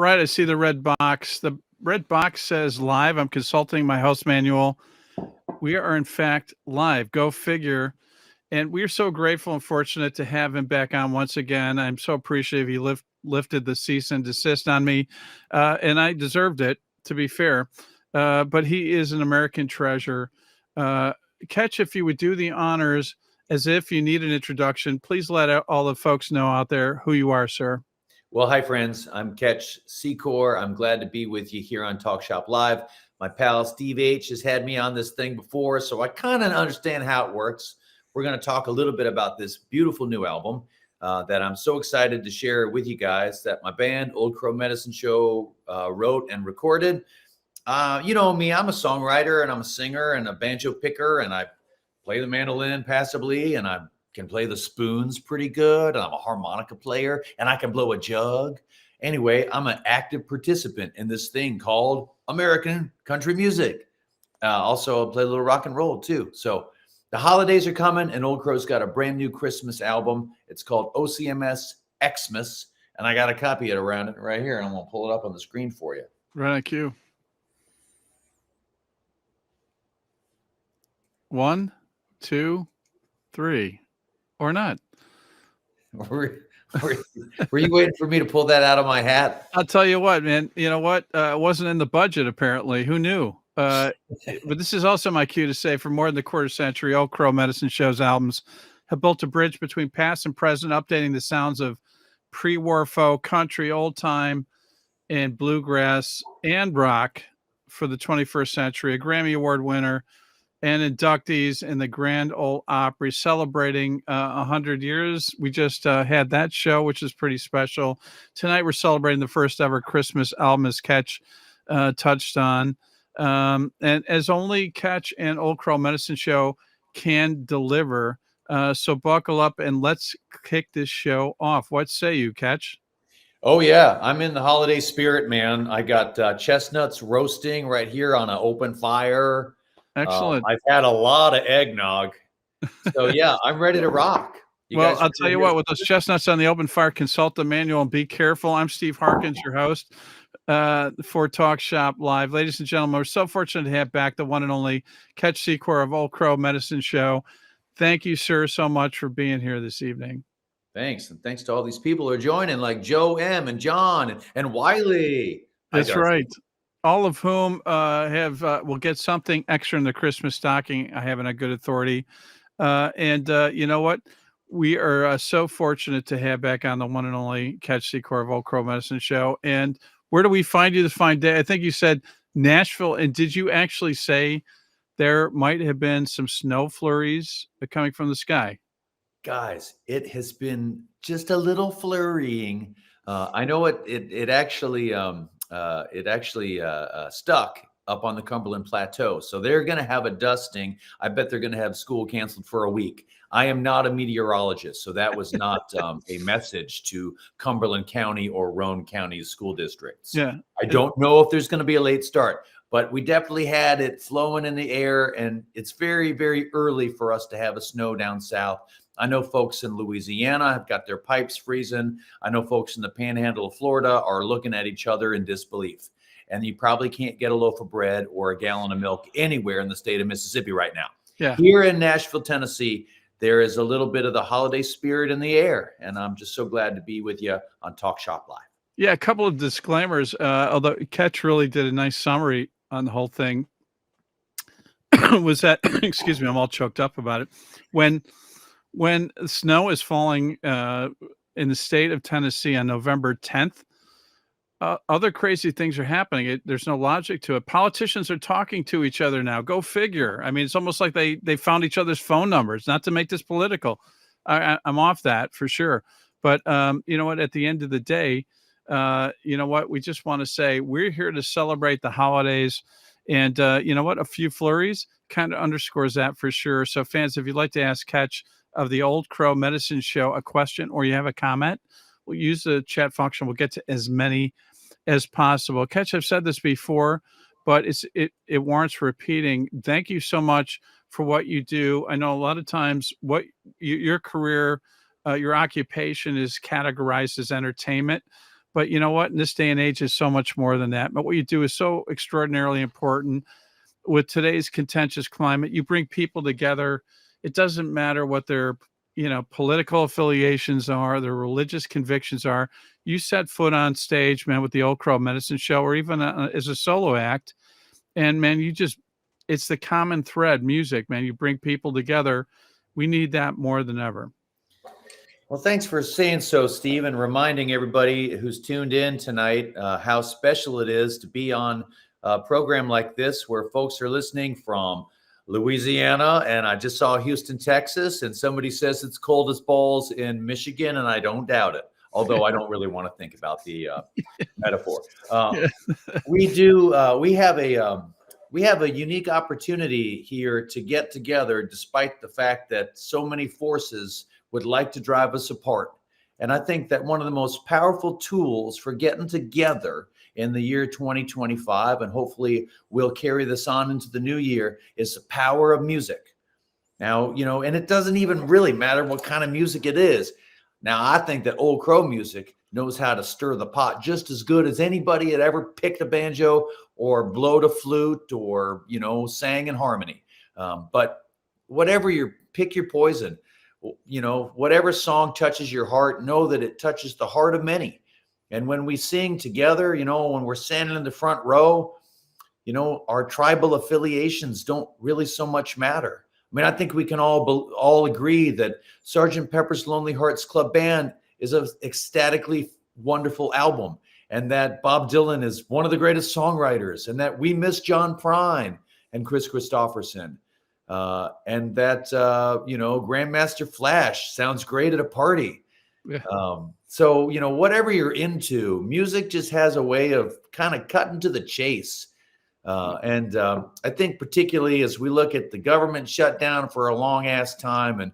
right. I see the red box. The red box says live. I'm consulting my host manual. We are, in fact, live. Go figure. And we're so grateful and fortunate to have him back on once again. I'm so appreciative he lifted the cease and desist on me. And I deserved it, to be fair. But he is an American treasure. Ketch, if you would do the honors as if you need an introduction, please let all the folks know out there who you are, sir. Well, hi, friends. I'm Ketch Secor. I'm glad to be with you here on Talk Shop Live. My pal Steve H has had me on this thing before, so I kind of understand how it works. We're going to talk a little bit about this beautiful new album that I'm so excited to share with you guys that my band, Old Crow Medicine Show, wrote and recorded. You know me, I'm a songwriter and I'm a singer and a banjo picker, and I play the mandolin passably, and I can play the spoons pretty good. I'm a harmonica player and I can blow a jug. Anyway, I'm an active participant in this thing called American country music. Also, I play a little rock and roll too. So the holidays are coming, and Old Crow's got a brand new Christmas album. It's called OCMS XMAS, and I got a copy of it around it right here, and I'm going to pull it up on the screen for you. Right on cue. 1, 2, 3, or not. Were you waiting for me to pull that out of my hat? I'll tell you what, man. You know what? It wasn't in the budget, apparently. Who knew? But this is also my cue to say, for more than a quarter century, Old Crow Medicine Show's albums have built a bridge between past and present, updating the sounds of pre-war folk, country, old time, and bluegrass and rock for the 21st century. A Grammy Award winner and inductees in the Grand Ole Opry celebrating 100 years. We just had that show, which is pretty special. Tonight, we're celebrating the first ever Christmas album, as Ketch touched on. And as only Ketch and Old Crow Medicine Show can deliver. So buckle up and let's kick this show off. What say you, Ketch? Oh, yeah. I'm in the holiday spirit, man. I got chestnuts roasting right here on an open fire. Excellent. I've had a lot of eggnog. So, yeah, I'm ready to rock. Well, I'll tell you what, with those chestnuts on the open fire, consult the manual and be careful. I'm Steve Harkins, your host for Talk Shop Live. Ladies and gentlemen, we're so fortunate to have back the one and only Ketch Secor of Old Crow Medicine Show. Thank you, sir, so much for being here this evening. Thanks. And thanks to all these people who are joining, like Joe M. and John and Wiley. That's right. All of whom will get something extra in the Christmas stocking. I have it on good authority. And you know what? We are so fortunate to have back on the one and only Ketch Secor of Old Crow Medicine Show. And where do we find you this fine day? I think you said Nashville. And did you actually say there might have been some snow flurries coming from the sky? Guys, it has been just a little flurrying. I know it actually stuck up on the Cumberland Plateau. So they're going to have a dusting. I bet they're going to have school canceled for a week. I am not a meteorologist, so that was not a message to Cumberland County or Roane County school districts. Yeah. I don't know if there's going to be a late start, but we definitely had it flowing in the air, and it's very, very early for us to have a snow down south. I know folks in Louisiana have got their pipes freezing. I know folks in the panhandle of Florida are looking at each other in disbelief. And you probably can't get a loaf of bread or a gallon of milk anywhere in the state of Mississippi right now. Yeah. Here in Nashville, Tennessee, there is a little bit of the holiday spirit in the air. And I'm just so glad to be with you on Talk Shop Live. Yeah, a couple of disclaimers. Although Ketch really did a nice summary on the whole thing. Was that, excuse me, I'm all choked up about it. When snow is falling in the state of Tennessee on November 10th, other crazy things are happening. There's no logic to it. Politicians are talking to each other now. Go figure. I mean, it's almost like they found each other's phone numbers. Not to make this political. I'm off that for sure. But you know what? At the end of the day, you know what? We just want to say we're here to celebrate the holidays. And you know what? A few flurries kind of underscores that for sure. So fans, if you'd like to ask Ketch of the Old Crow Medicine Show a question, or you have a comment, we'll use the chat function. We'll get to as many as possible. Ketch, I've said this before, but it warrants repeating. Thank you so much for what you do. I know a lot of times what your career, your occupation is categorized as entertainment, But you know what? In this day and age, is so much more than that. But what you do is so extraordinarily important. With today's contentious climate, you bring people together. It doesn't matter what their, political affiliations are, their religious convictions are. You set foot on stage, man, with the Old Crow Medicine Show, or even as a solo act, and man, it's the common thread, music, man. You bring people together. We need that more than ever. Well, thanks for saying so, Steve, and reminding everybody who's tuned in tonight how special it is to be on a program like this, where folks are listening from Louisiana, and I just saw Houston, Texas, and somebody says it's cold as balls in Michigan, and I don't doubt it, although I don't really want to think about the metaphor. We have a unique opportunity here to get together, despite the fact that so many forces would like to drive us apart. And I think that one of the most powerful tools for getting together in the year 2025, and hopefully we'll carry this on into the new year, is the power of music. Now, and it doesn't even really matter what kind of music it is. Now, I think that Old Crow music knows how to stir the pot just as good as anybody that ever picked a banjo or blowed a flute or, sang in harmony. But whatever pick your poison. Whatever song touches your heart, know that it touches the heart of many. And when we sing together, when we're standing in the front row, our tribal affiliations don't really so much matter. I mean, I think we can all agree that Sgt. Pepper's Lonely Hearts Club Band is an ecstatically wonderful album, and that Bob Dylan is one of the greatest songwriters, and that we miss John Prine and Chris Christopherson. And that, Grandmaster Flash sounds great at a party. Yeah. So, whatever you're into, music just has a way of kind of cutting to the chase. And I think particularly as we look at the government shutdown for a long ass time, and,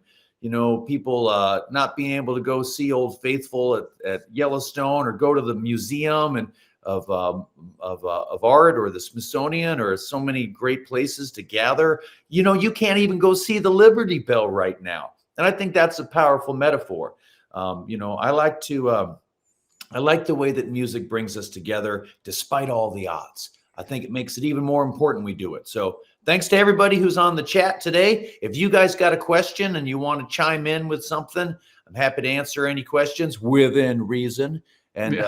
people not being able to go see Old Faithful at Yellowstone, or go to the museum and of art, or the Smithsonian, or so many great places to gather. You can't even go see the Liberty Bell right now. And I think that's a powerful metaphor. I like the way that music brings us together despite all the odds. I think it makes it even more important we do it. So thanks to everybody who's on the chat today. If you guys got a question and you want to chime in with something, I'm happy to answer any questions within reason. And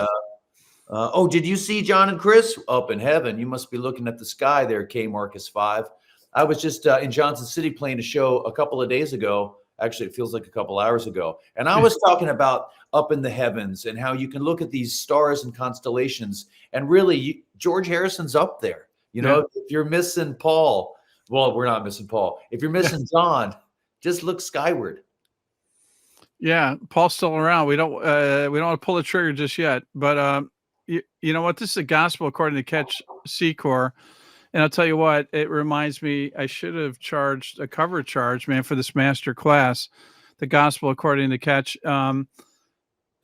did you see John and Chris up in heaven? You must be looking at the sky there, K Marcus 5. I was just in Johnson City playing a show a couple of days ago. Actually, it feels like a couple hours ago. And I was talking about up in the heavens and how you can look at these stars and constellations, and really George Harrison's up there. If you're missing Paul, well, we're not missing Paul. If you're missing John, just look skyward. Yeah, Paul's still around. We don't want to pull the trigger just yet, but you know what? This is a gospel according to Ketch Secor. And I'll tell you what, it reminds me, I should have charged a cover charge, man, for this master class, the gospel according to Ketch.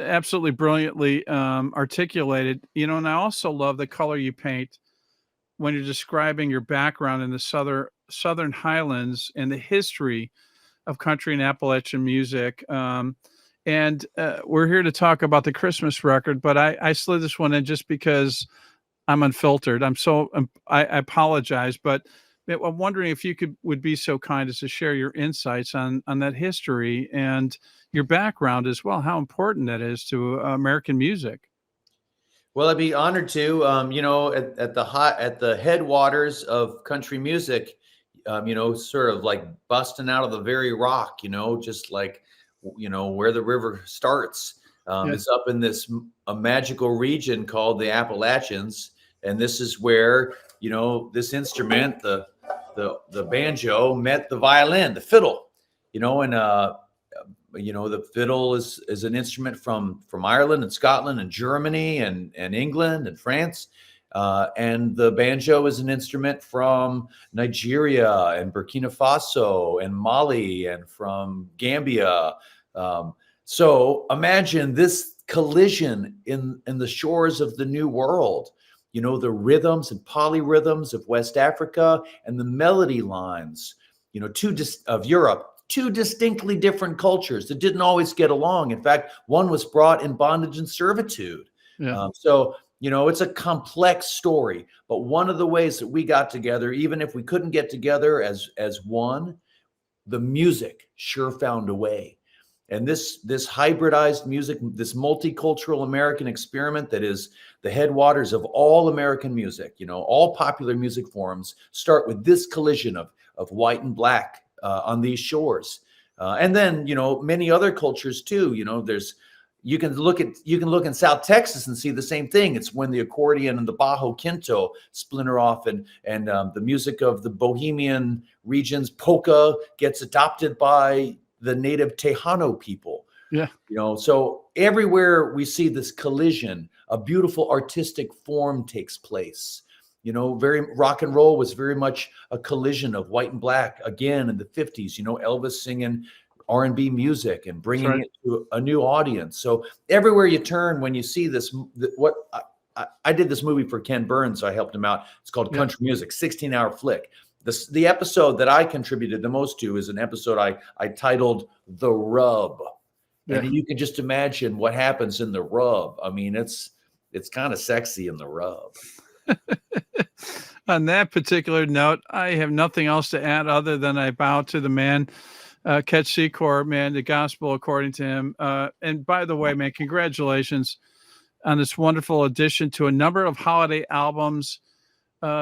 Absolutely brilliantly articulated, and I also love the color you paint when you're describing your background in the Southern Highlands and the history of country and Appalachian music. And we're here to talk about the Christmas record, but I slid this one in just because I'm unfiltered. I apologize, but I'm wondering if you would be so kind as to share your insights on that history and your background as well, how important that is to American music. Well, I'd be honored to. At the headwaters of country music, sort of like busting out of the very rock, just like, where the river starts. It's up in this magical region called the Appalachians. And this is where, this instrument, the banjo, met the violin, the fiddle, the fiddle is an instrument from Ireland and Scotland and Germany and England and France. And the banjo is an instrument from Nigeria and Burkina Faso and Mali and from Gambia. So imagine this collision in the shores of the New World. The rhythms and polyrhythms of West Africa and the melody lines, of Europe, two distinctly different cultures that didn't always get along. In fact, one was brought in bondage and servitude. Yeah. So, it's a complex story, but one of the ways that we got together, even if we couldn't get together as one, the music sure found a way. And this hybridized music, this multicultural American experiment that is the headwaters of all American music, all popular music forms start with this collision of white and black on these shores. And then, many other cultures too, you can look in South Texas and see the same thing. It's when the accordion and the bajo quinto splinter off, and the music of the Bohemian regions, polka, gets adopted by the native Tejano people. Yeah. So everywhere we see this collision, a beautiful artistic form takes place. Very rock and roll was very much a collision of white and black again in the 50s. Elvis singing R&B music and bringing it to a new audience. So everywhere you turn, when you see this, I did this movie for Ken Burns, so I helped him out. It's called Country Music, 16-hour flick. The episode that I contributed the most to is an episode I titled The Rub. Yeah. And you can just imagine what happens in the rub. I mean, it's kind of sexy in the rub. On that particular note, I have nothing else to add other than I bow to the man, Ketch Secor, man, the gospel according to him. And by the way, man, congratulations on this wonderful addition to a number of holiday albums.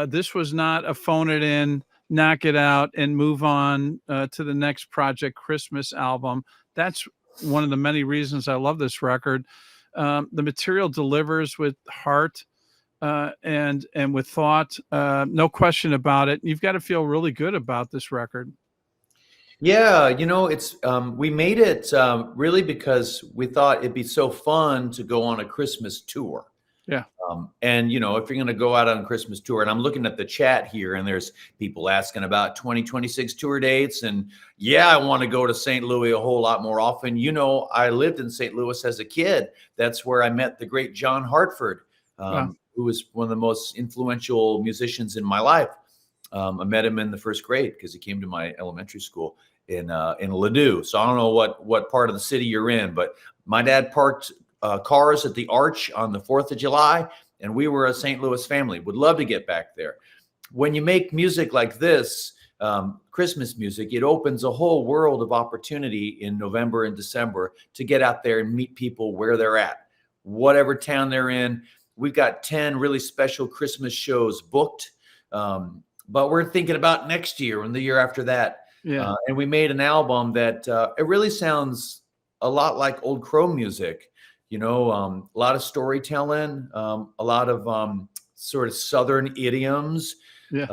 This was not a phone it in, knock it out, and move on to the next project Christmas album. That's one of the many reasons I love this record. The material delivers with heart and with thought. No question about it. You've got to feel really good about this record. Yeah, it's we made it really because we thought it'd be so fun to go on a Christmas tour. Yeah. And, if you're going to go out on a Christmas tour, and I'm looking at the chat here, and there's people asking about 2026 tour dates. And yeah, I want to go to St. Louis a whole lot more often. I lived in St. Louis as a kid. That's where I met the great John Hartford, who was one of the most influential musicians in my life. I met him in the first grade because he came to my elementary school in Ladue. So I don't know what part of the city you're in, but my dad parked cars at the Arch on the 4th of July, and we were a St. Louis family. Would love to get back there. When you make music like this, Christmas music, it opens a whole world of opportunity in November and December to get out there and meet people where they're at, whatever town they're in. We've got 10 really special Christmas shows booked. But we're thinking about next year and the year after that. Yeah. And we made an album that it really sounds a lot like Old Crow music, a lot of storytelling, a lot of sort of Southern idioms. Yeah.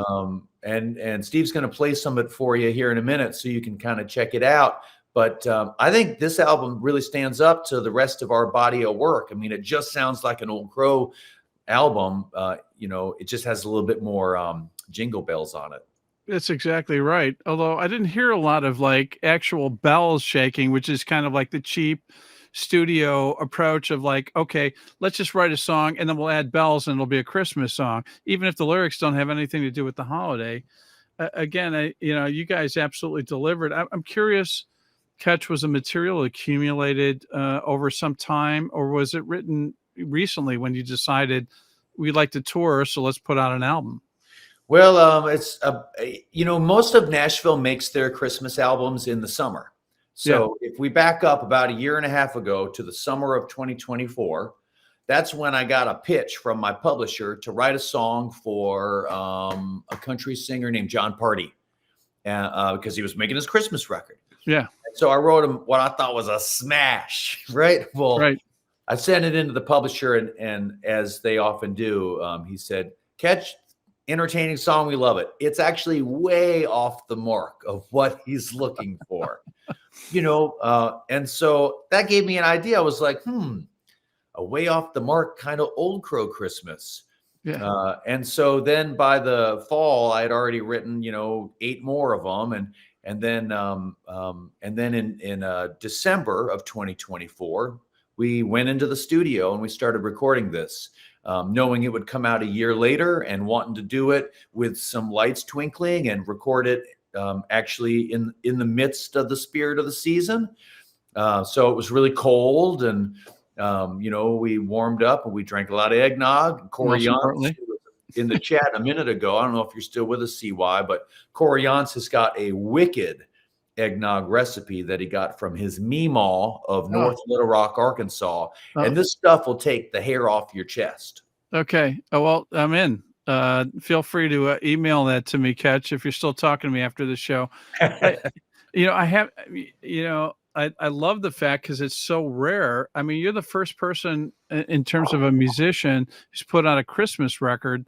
And Steve's going to play some of it for you here in a minute so you can kind of check it out. But I think this album really stands up to the rest of our body of work. I mean, it just sounds like an Old Crow album. It just has a little bit more jingle bells on it. That's exactly right. Although I didn't hear a lot of like actual bells shaking, which is kind of like the cheap studio approach of like, okay, let's just write a song and then we'll add bells and it'll be a Christmas song, even if the lyrics don't have anything to do with the holiday. Again, you guys absolutely delivered. I'm curious, Ketch, was the material accumulated over some time, or was it written recently when you decided we'd like to tour, so let's put out an album? Well, it's most of Nashville makes their Christmas albums in the summer. So if we back up about a year and a half ago to the summer of 2024, that's when I got a pitch from my publisher to write a song for a country singer named John Party, because he was making his Christmas record. Yeah. So I wrote him what I thought was a smash, right? Well, right. I sent it into the publisher, and as they often do, he said, Ketch, entertaining song, we love it. It's actually way off the mark of what he's looking for, and so that gave me an idea. I was like, a way off the mark kind of Old Crow Christmas. Yeah. And so then by the fall, I had already written, 8 more of them. And then in December of 2024, we went into the studio and we started recording this, knowing it would come out a year later and wanting to do it with some lights twinkling and record it actually in the midst of the spirit of the season. So it was really cold, and We warmed up and we drank a lot of eggnog. Corey Most Yance importantly. was in the chat a minute ago. I don't know if you're still with us, CY, but Corey Yance has got a wicked eggnog recipe that he got from his Meemaw of North Little Rock, Arkansas. And this stuff will take the hair off your chest. Okay. Oh, well, I'm in. Feel free to email that to me, Ketch, if you're still talking to me after the show. I love the fact because it's so rare. I mean, you're the first person in terms of a musician who's put out a Christmas record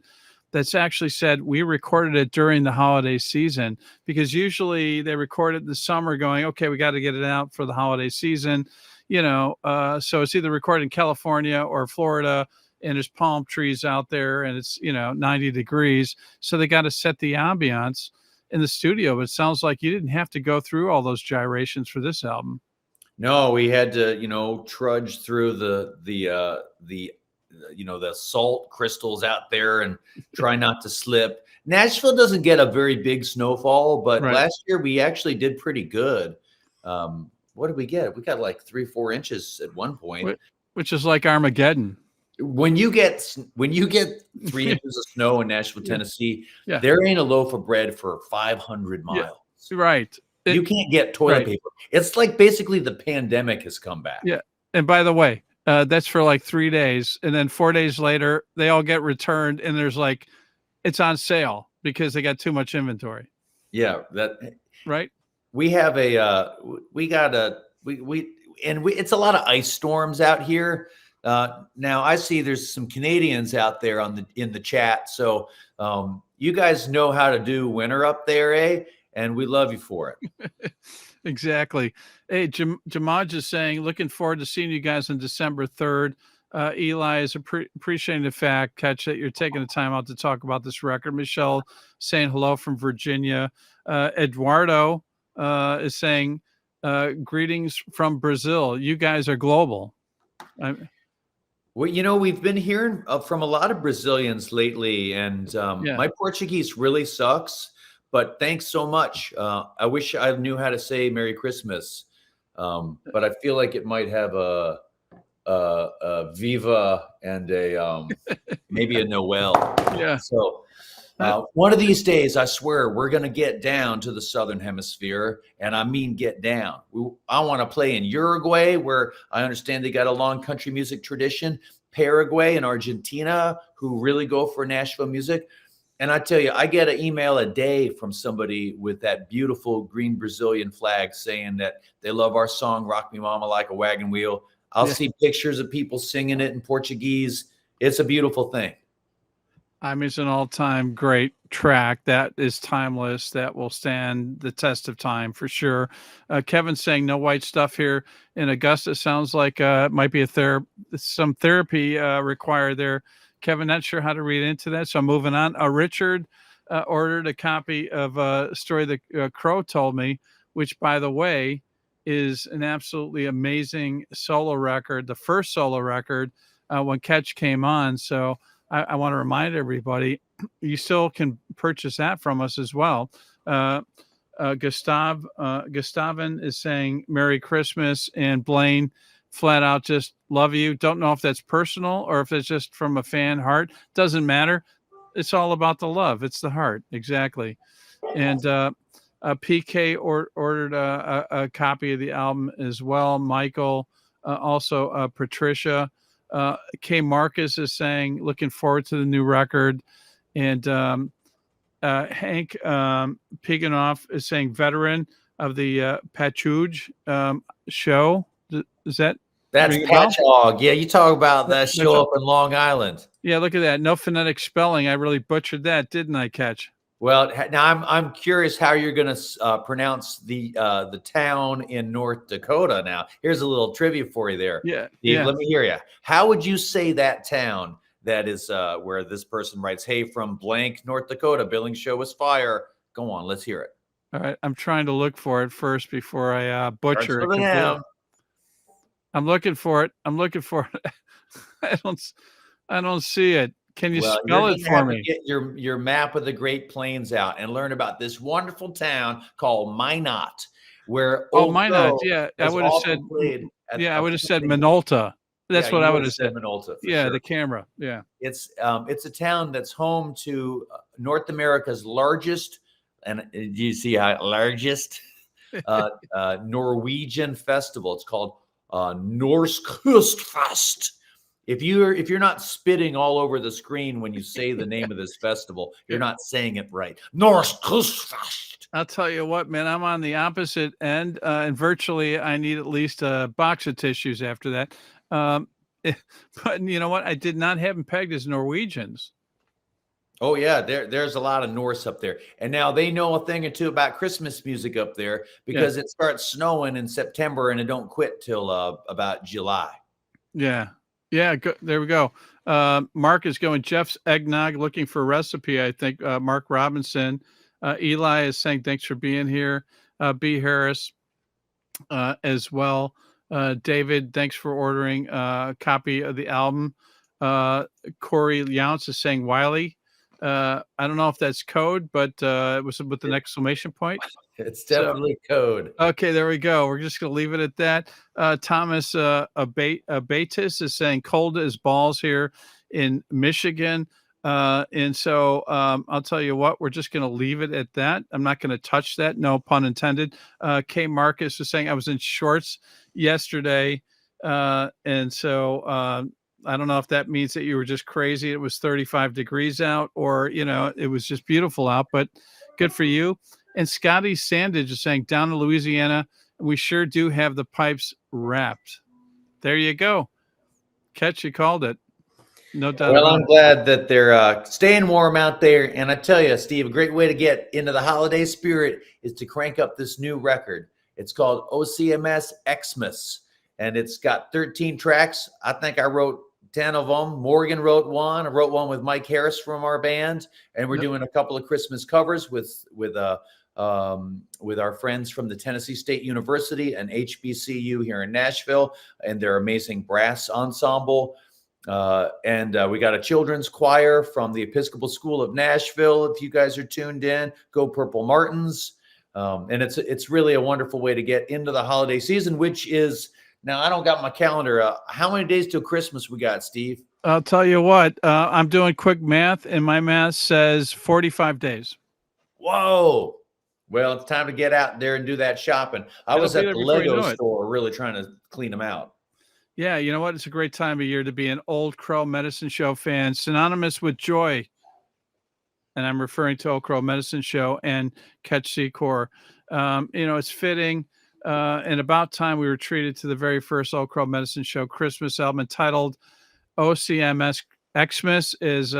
that's actually said we recorded it during the holiday season, because usually they record it in the summer going, okay, we got to get it out for the holiday season, so it's either recorded in California or Florida, and there's palm trees out there and it's 90 degrees, so they got to set the ambiance in the studio. But it sounds like you didn't have to go through all those gyrations for this album. No, we had to trudge through the salt crystals out there and try not to slip. Nashville doesn't get a very big snowfall, but last year we actually did pretty good. What did we get? We got like 3-4 inches at one point, which is like Armageddon. When you get 3 inches of snow in Nashville, Tennessee, there ain't a loaf of bread for 500 miles. Yeah, right. You can't get toilet paper. It's like basically the pandemic has come back. Yeah. And by the way, that's for like 3 days. And then 4 days later, they all get returned and there's like, it's on sale because they got too much inventory. Yeah. Right. We have it's a lot of ice storms out here. Now I see there's some Canadians out there in the chat. So you guys know how to do winter up there, eh? And we love you for it. Exactly. Hey, Jamaj is saying, looking forward to seeing you guys on December 3rd. Eli is appreciating the fact, Ketch, that you're taking the time out to talk about this record. Michelle saying hello from Virginia. Eduardo is saying, greetings from Brazil. You guys are global. Well, we've been hearing from a lot of Brazilians lately, and my Portuguese really sucks. But thanks so much. I wish I knew how to say Merry Christmas, but I feel like it might have a Viva and maybe a Noel. Yeah. So one of these days, I swear, we're going to get down to the Southern Hemisphere, and I mean get down. I want to play in Uruguay, where I understand they got a long country music tradition, Paraguay and Argentina, who really go for Nashville music. And I tell you, I get an email a day from somebody with that beautiful green Brazilian flag saying that they love our song, Rock Me Mama Like a Wagon Wheel. I'll see pictures of people singing it in Portuguese. It's a beautiful thing. I mean, it's an all-time great track that is timeless, that will stand the test of time for sure. Kevin's saying no white stuff here in Augusta. Sounds like it might be some therapy required there. Kevin, not sure how to read into that, so I'm moving on. Richard ordered a copy of a story that Crow told me, which, by the way, is an absolutely amazing solo record, the first solo record when Ketch came on. So I want to remind everybody, you still can purchase that from us as well. Gustavin is saying Merry Christmas, and Blaine flat out just love you. Don't know if that's personal or if it's just from a fan heart. Doesn't matter. It's all about the love. It's the heart. Exactly. And PK ordered a copy of the album as well. Michael, also Patricia. K Marcus is saying looking forward to the new record. And Hank Piganoff is saying veteran of the Patchogue show. That's Patchogue. Yeah, you talk about that show up in Long Island. Yeah, look at that. No phonetic spelling. I really butchered that, didn't I, Ketch? Well, now I'm curious how you're going to pronounce the town in North Dakota. Now, here's a little trivia for you there. Yeah, Steve, let me hear you. How would you say that town that is where this person writes, "Hey, from blank North Dakota, Billings show was fire." Go on, let's hear it. All right, I'm trying to look for it first before I butcher it. I'm looking for it. I don't see it. Can you spell it for me? Get your map of the Great Plains out and learn about this wonderful town called Minot, where Minot. Yeah, I would have said. I would have said Minolta. That's what I would have said. Minolta, for Yeah, sure. the camera. Yeah. It's a town that's home to North America's largest, and do you see how largest Norwegian festival? It's called Norsk Kustfest. If you're not spitting all over the screen when you say the name of this festival, you're not saying it right. Norsk Kustfest. I'll tell you what, man, I'm on the opposite end, and virtually I need at least a box of tissues after that. But you know what? I did not have them pegged as Norwegians. Oh yeah, there's a lot of Norse up there, and now they know a thing or two about Christmas music up there because it starts snowing in September and it don't quit till about July. Yeah, there we go. Mark is going Jeff's eggnog, looking for a recipe. I think Mark Robinson. Eli is saying thanks for being here. B Harris as well. David, thanks for ordering a copy of the album. Corey Younce is saying Wiley. I don't know if that's code, but it was with an exclamation point. It's definitely code. Okay, there we go. We're just going to leave it at that. Thomas Abatis is saying cold as balls here in Michigan. And so I'll tell you what, we're just going to leave it at that. I'm not going to touch that. No pun intended. K Marcus is saying I was in shorts yesterday. And so I don't know if that means that you were just crazy. It was 35 degrees out, or, it was just beautiful out, but good for you. And Scotty Sandage is saying down in Louisiana, we sure do have the pipes wrapped. There you go. Ketch, you called it. No doubt. Well, I'm glad that they're staying warm out there. And I tell you, Steve, a great way to get into the holiday spirit is to crank up this new record. It's called OCMS XMAS, and it's got 13 tracks. I think I wrote 10 of them. Morgan wrote one. I wrote one with Mike Harris from our band, and we're doing a couple of Christmas covers with our friends from the Tennessee State University and HBCU here in Nashville, and their amazing brass ensemble. And we got a children's choir from the Episcopal School of Nashville. If you guys are tuned in, go Purple Martins. And it's really a wonderful way to get into the holiday season, which is, now I don't got my calendar. How many days till Christmas we got, Steve? I'll tell you what, I'm doing quick math, and my math says 45 days. Whoa. Well, it's time to get out there and do that shopping. I was at the Lego store really trying to clean them out. Yeah, you know what? It's a great time of year to be an Old Crow Medicine Show fan, synonymous with joy. And I'm referring to Old Crow Medicine Show and Ketch Secor. It's fitting. And about time we were treated to the very first Old Crow Medicine Show Christmas album entitled OCMS XMAS, as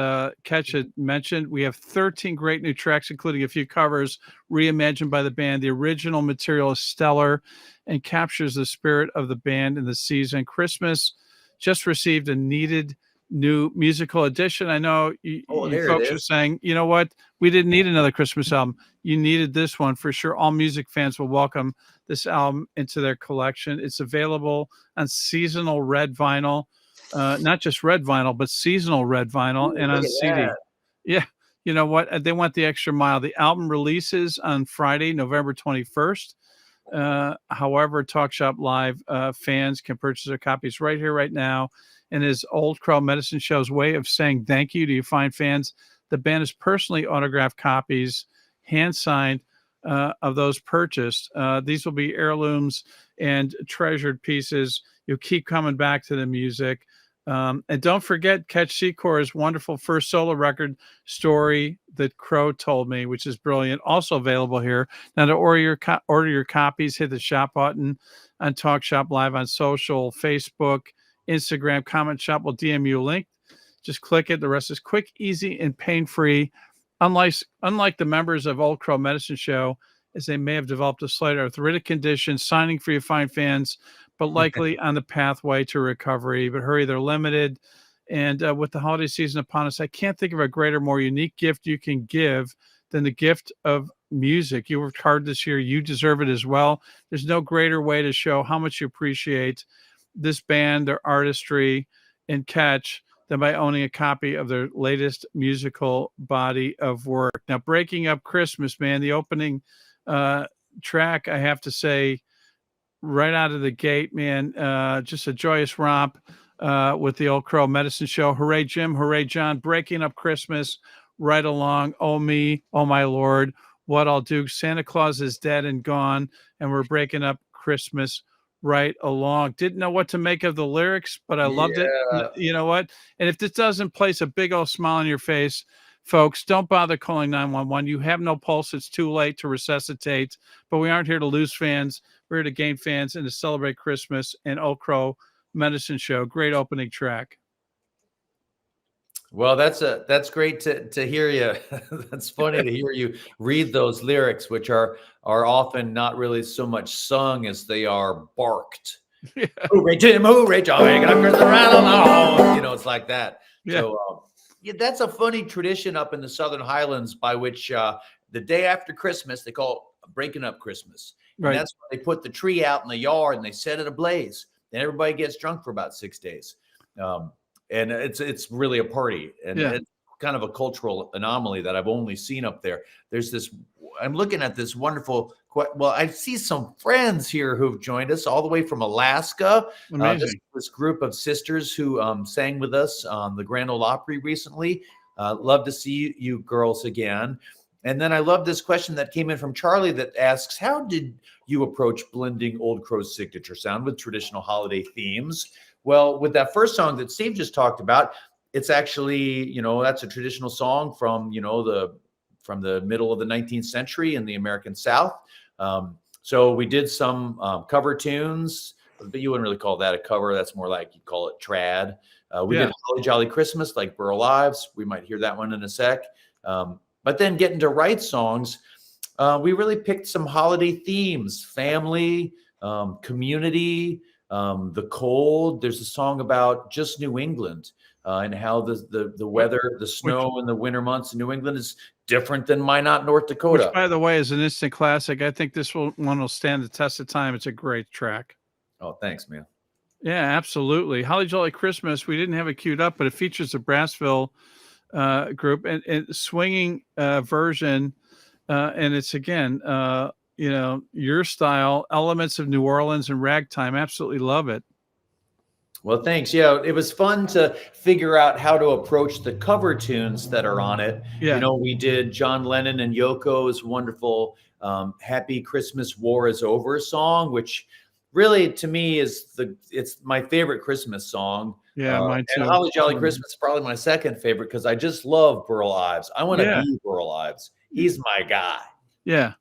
Ketch had mentioned. We have 13 great new tracks, including a few covers reimagined by the band. The original material is stellar and captures the spirit of the band and the season. Christmas just received a needed new musical edition. I know you folks are saying, you know what? We didn't need another Christmas album. You needed this one for sure. All music fans will welcome this album into their collection. It's available on seasonal red vinyl. Not just red vinyl, but seasonal red vinyl. Ooh, and on CD. That. Yeah. You know what? They went the extra mile. The album releases on Friday, November 21st. However, Talk Shop Live fans can purchase their copies right here, right now. And his Old Crow Medicine Show's way of saying thank you to you fine fans. The band has personally autographed copies, hand-signed, of those purchased. These will be heirlooms and treasured pieces. You'll keep coming back to the music. And don't forget Ketch Secor's wonderful first solo record, Story That Crow Told Me, which is brilliant. Also available here. Now, to order your copies, hit the shop button on Talk Shop Live on social, Facebook, Instagram. Comment Shop will DM you a link. Just click it. The rest is quick, easy, and pain-free. Unlike the members of Old Crow Medicine Show, as they may have developed a slight arthritic condition, signing for you fine fans, but likely on the pathway to recovery. But hurry, they're limited. And with the holiday season upon us, I can't think of a greater, more unique gift you can give than the gift of music. You worked hard this year. You deserve it as well. There's no greater way to show how much you appreciate this band, their artistry, and Ketch than by owning a copy of their latest musical body of work. Now, breaking up Christmas, man, the opening track, I have to say, right out of the gate, man, just a joyous romp. with the Old Crow Medicine Show. Hooray, Jim. Hooray, John. Breaking up Christmas right along. Oh, me. Oh, my Lord. What I'll do. Santa Claus is dead and gone, and we're breaking up Christmas right along. Didn't know what to make of the lyrics, but I loved it. Yeah. You know what? And if this doesn't place a big old smile on your face, folks, don't bother calling 911. You have no pulse. It's too late to resuscitate. But we aren't here to lose fans. We're here to gain fans and to celebrate Christmas and Old Crow Medicine Show. Great opening track. Well, that's great to hear you. That's funny to hear you read those lyrics, which are often not really so much sung as they are barked. Yeah. Hooray, Jim! Hooray, John! You know, it's like that. Yeah. So yeah, that's a funny tradition up in the Southern Highlands, by which the day after Christmas they call breaking up Christmas. Right. And that's when they put the tree out in the yard and they set it ablaze, and everybody gets drunk for about 6 days. And it's really a party, and Yeah. it's kind of a cultural anomaly that I've only seen up there. There's this, I'm looking at this wonderful, well, I see some friends here who've joined us all the way from Alaska. Amazing. This group of sisters who sang with us on the Grand Ole Opry recently. Love to see you girls again. And then I love this question that came in from Charlie that asks, how did you approach blending Old Crow's signature sound with traditional holiday themes? Well, with that first song that Steve just talked about, it's actually, you know, that's a traditional song from, you know, from the middle of the 19th century in the American South. So we did some cover tunes, but you wouldn't really call that a cover. That's more like you call it trad. We did Holly Jolly Christmas, like Burl Ives. We might hear that one in a sec. But then getting to write songs, we really picked some holiday themes: family, community, the cold. There's a song about just New England and how the weather, the snow in the winter months in New England is different than Minot, North Dakota. Which, by the way, is an instant classic. I think this one will stand the test of time. It's a great track. Oh, thanks, man. Yeah, absolutely. Holly Jolly Christmas. We didn't have it queued up, but it features the Brassville group and swinging version. And it's, again, you know, your style, elements of New Orleans and ragtime. Absolutely love it. Well, thanks. Yeah, it was fun to figure out how to approach the cover tunes that are on it. Yeah. You know, we did John Lennon and Yoko's wonderful Happy Christmas War is Over song, which really to me it's my favorite Christmas song. Yeah, mine too. And Holly Jolly Christmas is probably my second favorite because I just love Burl Ives. I want to be Burl Ives. He's my guy. Yeah.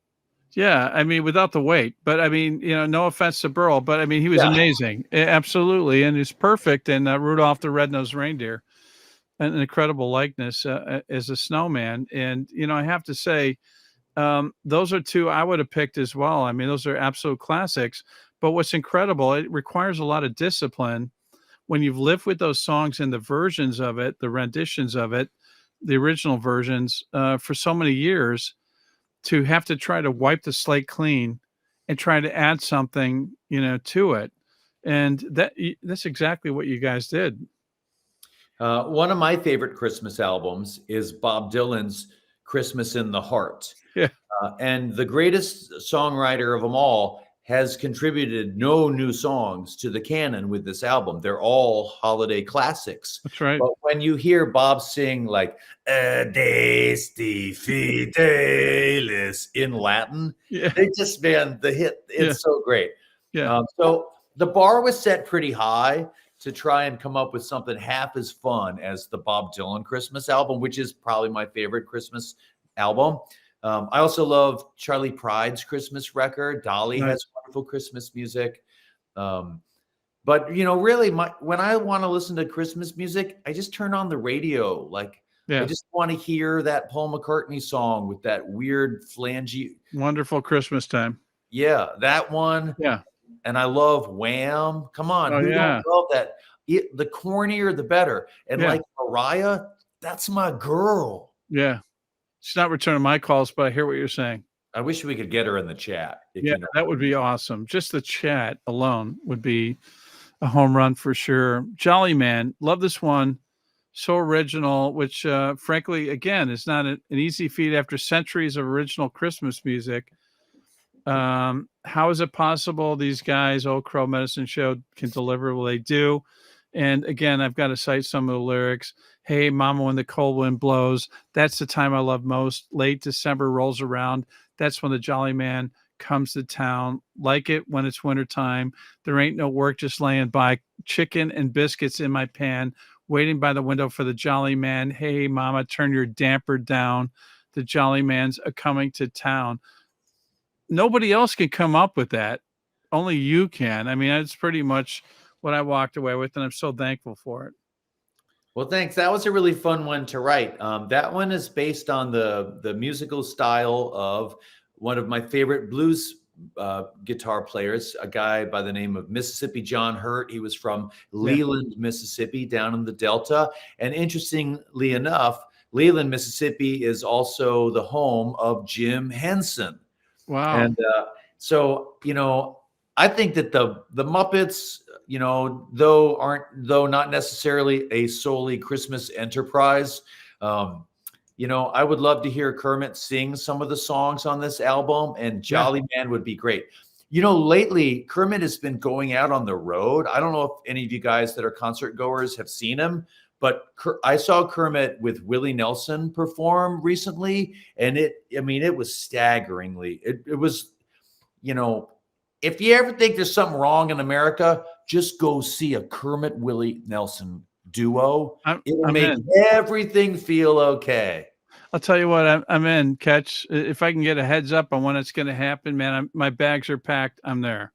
Yeah, I mean, without the weight, but I mean, you know, no offense to Burl, but I mean, he was amazing, absolutely, and he's perfect. And Rudolph the Red-Nosed Reindeer, an incredible likeness as a snowman. And you know, I have to say, those are two I would have picked as well. I mean, those are absolute classics. But what's incredible, it requires a lot of discipline when you've lived with those songs and the versions of it, the renditions of it, the original versions, for so many years, to have to try to wipe the slate clean and try to add something, you know, to it. And that's exactly what you guys did. One of my favorite Christmas albums is Bob Dylan's Christmas in the Heart. Yeah. And the greatest songwriter of them all has contributed no new songs to the canon with this album. They're all holiday classics. That's right. But when you hear Bob sing like "Adeste Fidelis" in Latin, they just, man, the hit, it's so great. Yeah. So the bar was set pretty high to try and come up with something half as fun as the Bob Dylan Christmas album, which is probably my favorite Christmas album. I also love Charlie Pride's Christmas record. Dolly has wonderful Christmas music. But, you know, really, when I want to listen to Christmas music, I just turn on the radio. Like, I just want to hear that Paul McCartney song with that weird flangey. Wonderful Christmas Time. Yeah, that one. Yeah. And I love Wham. Come on. Oh, who don't love that? The cornier, the better. And like Mariah, that's my girl. Yeah. She's not returning my calls, but I hear what you're saying. I wish we could get her in the chat. That would be awesome. Just the chat alone would be a home run for sure. Jolly Man, love this one. So original, which frankly, again, is not an easy feat after centuries of original Christmas music. How is it possible these guys, Old Crow Medicine Show, can deliver what they do? And again, I've got to cite some of the lyrics. Hey, mama, when the cold wind blows, that's the time I love most. Late December rolls around. That's when the jolly man comes to town. Like it when it's wintertime. There ain't no work, just laying by. Chicken and biscuits in my pan. Waiting by the window for the jolly man. Hey, mama, turn your damper down. The jolly man's a coming to town. Nobody else can come up with that. Only you can. I mean, that's pretty much what I walked away with, and I'm so thankful for it. Well, thanks. That was a really fun one to write. That one is based on the musical style of one of my favorite blues guitar players, a guy by the name of Mississippi John Hurt. He was from Leland, Mississippi, down in the Delta. And interestingly enough, Leland, Mississippi is also the home of Jim Henson. Wow. And so, I think that the Muppets, though not necessarily a solely Christmas enterprise, I would love to hear Kermit sing some of the songs on this album, and Jolly Man would be great. Lately Kermit has been going out on the road. I don't know if any of you guys that are concert goers have seen him, but I saw Kermit with Willie Nelson perform recently, and it was staggeringly. It was, if you ever think there's something wrong in America, just go see a Kermit Willie Nelson duo. It'll make everything feel okay. I'll tell you what, I'm in, Ketch. If I can get a heads up on when it's going to happen, man, my bags are packed. I'm there.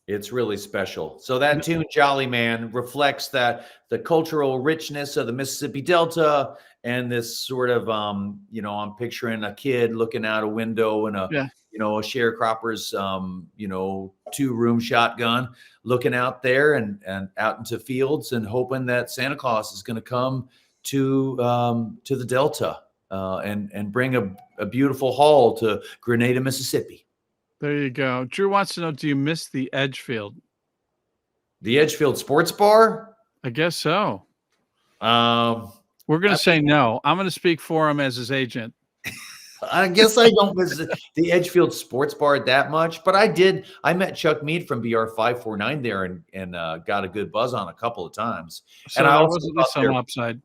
It's really special. So that tune, Jolly Man, reflects that the cultural richness of the Mississippi Delta, and this sort of, I'm picturing a kid looking out a window and a sharecropper's, 2-room shotgun, looking out there and out into fields and hoping that Santa Claus is going to come to the Delta and bring a beautiful haul to Grenada, Mississippi. There you go. Drew wants to know, do you miss the Edgefield? The Edgefield Sports Bar? I guess so. We're going to say no. I'm going to speak for him as his agent. I guess I don't miss the Edgefield Sports Bar that much, but I met Chuck Mead from BR549 there and got a good buzz on a couple of times. So and I was some upside.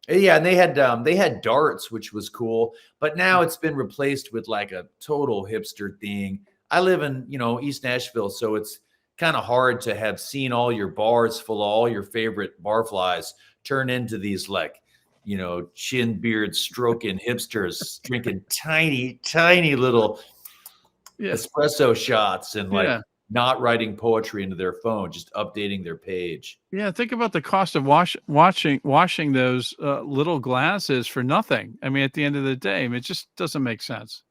Yeah, and they had darts, which was cool, but now it's been replaced with like a total hipster thing. I live in, East Nashville, so it's kind of hard to have seen all your bars full of all your favorite barflies turn into these like, chin beard stroking hipsters drinking tiny, tiny little espresso shots and not writing poetry into their phone, just updating their page. Yeah, think about the cost of washing those little glasses for nothing. I mean, at the end of the day, it just doesn't make sense.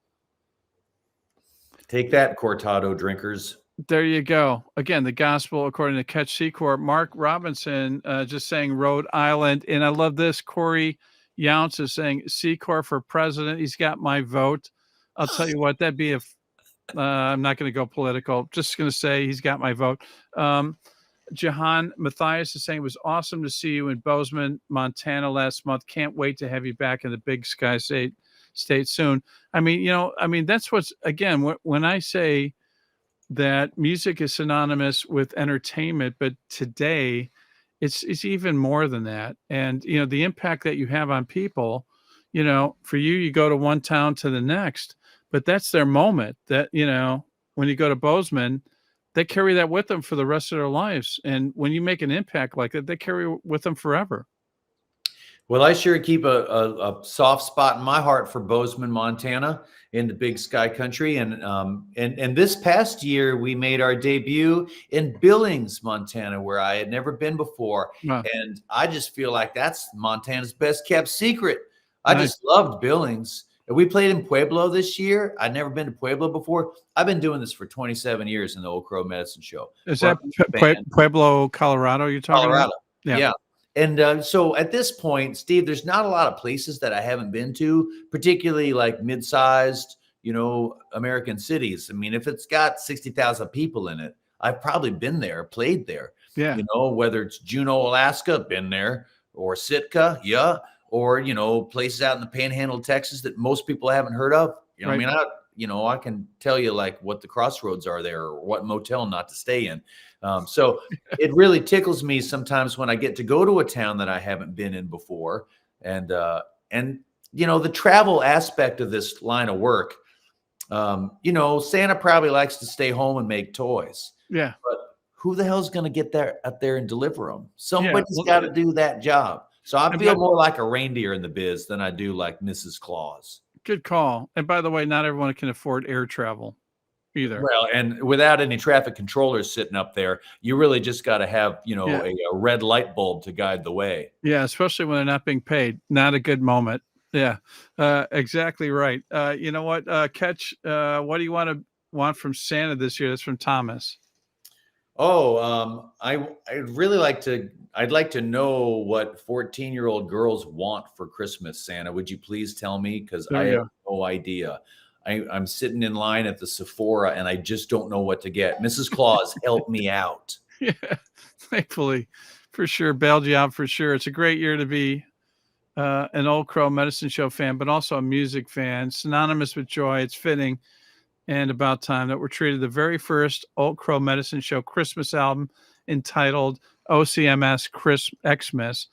Take that, Cortado drinkers. There you go. Again, the gospel according to Ketch Secor. Mark Robinson just saying Rhode Island. And I love this. Corey Younce is saying Secor for president. He's got my vote. I'll tell you what, that'd be I'm not going to go political. Just going to say he's got my vote. Jahan Matthias is saying it was awesome to see you in Bozeman, Montana last month. Can't wait to have you back in the Big Sky State soon. I mean, that's what's, again, when I say that music is synonymous with entertainment, but today it's even more than that. And, the impact that you have on people, for you go to one town to the next, but that's their moment that, when you go to Bozeman, they carry that with them for the rest of their lives. And when you make an impact like that, they carry with them forever. Well, I sure keep a soft spot in my heart for Bozeman, Montana, in the Big Sky Country, and this past year we made our debut in Billings, Montana, where I had never been before, and I just feel like that's Montana's best kept secret. I just loved Billings. And we played in Pueblo this year. I'd never been to Pueblo before. I've been doing this for 27 years in the Old Crow Medicine Show. Is that Pueblo, Colorado? You're talking Colorado? About? Yeah. And so at this point, Steve, there's not a lot of places that I haven't been to, particularly like mid-sized, American cities. I mean, if it's got 60,000 people in it, I've probably been there, played there. Yeah. Whether it's Juneau, Alaska, been there, or Sitka, or, places out in the Panhandle of Texas that most people haven't heard of. I mean, I can tell you like what the crossroads are there or what motel not to stay in. So it really tickles me sometimes when I get to go to a town that I haven't been in before. And the travel aspect of this line of work, Santa probably likes to stay home and make toys. Yeah. But who the hell's going to get there up there and deliver them? Somebody's well, got to do that job. So I and feel more like a reindeer in the biz than I do like Mrs. Claus. Good call. And by the way, not everyone can afford air travel either. Well, and without any traffic controllers sitting up there, you really just got to have, a red light bulb to guide the way. Yeah, especially when they're not being paid. Not a good moment. Yeah, exactly right. You know what, Ketch? What do you want from Santa this year? That's from Thomas. Oh, I'd really like to. I'd like to know what 14-year-old girls want for Christmas. Santa, would you please tell me? Because I have no idea. I'm sitting in line at the Sephora and I just don't know what to get. Mrs. Claus, help me out. Yeah, thankfully, for sure, bailed you out for sure. It's a great year to be an Old Crow Medicine Show fan, but also a music fan, synonymous with joy. It's fitting and about time that we're treated the very first Old Crow Medicine Show Christmas album entitled OCMS XMAS.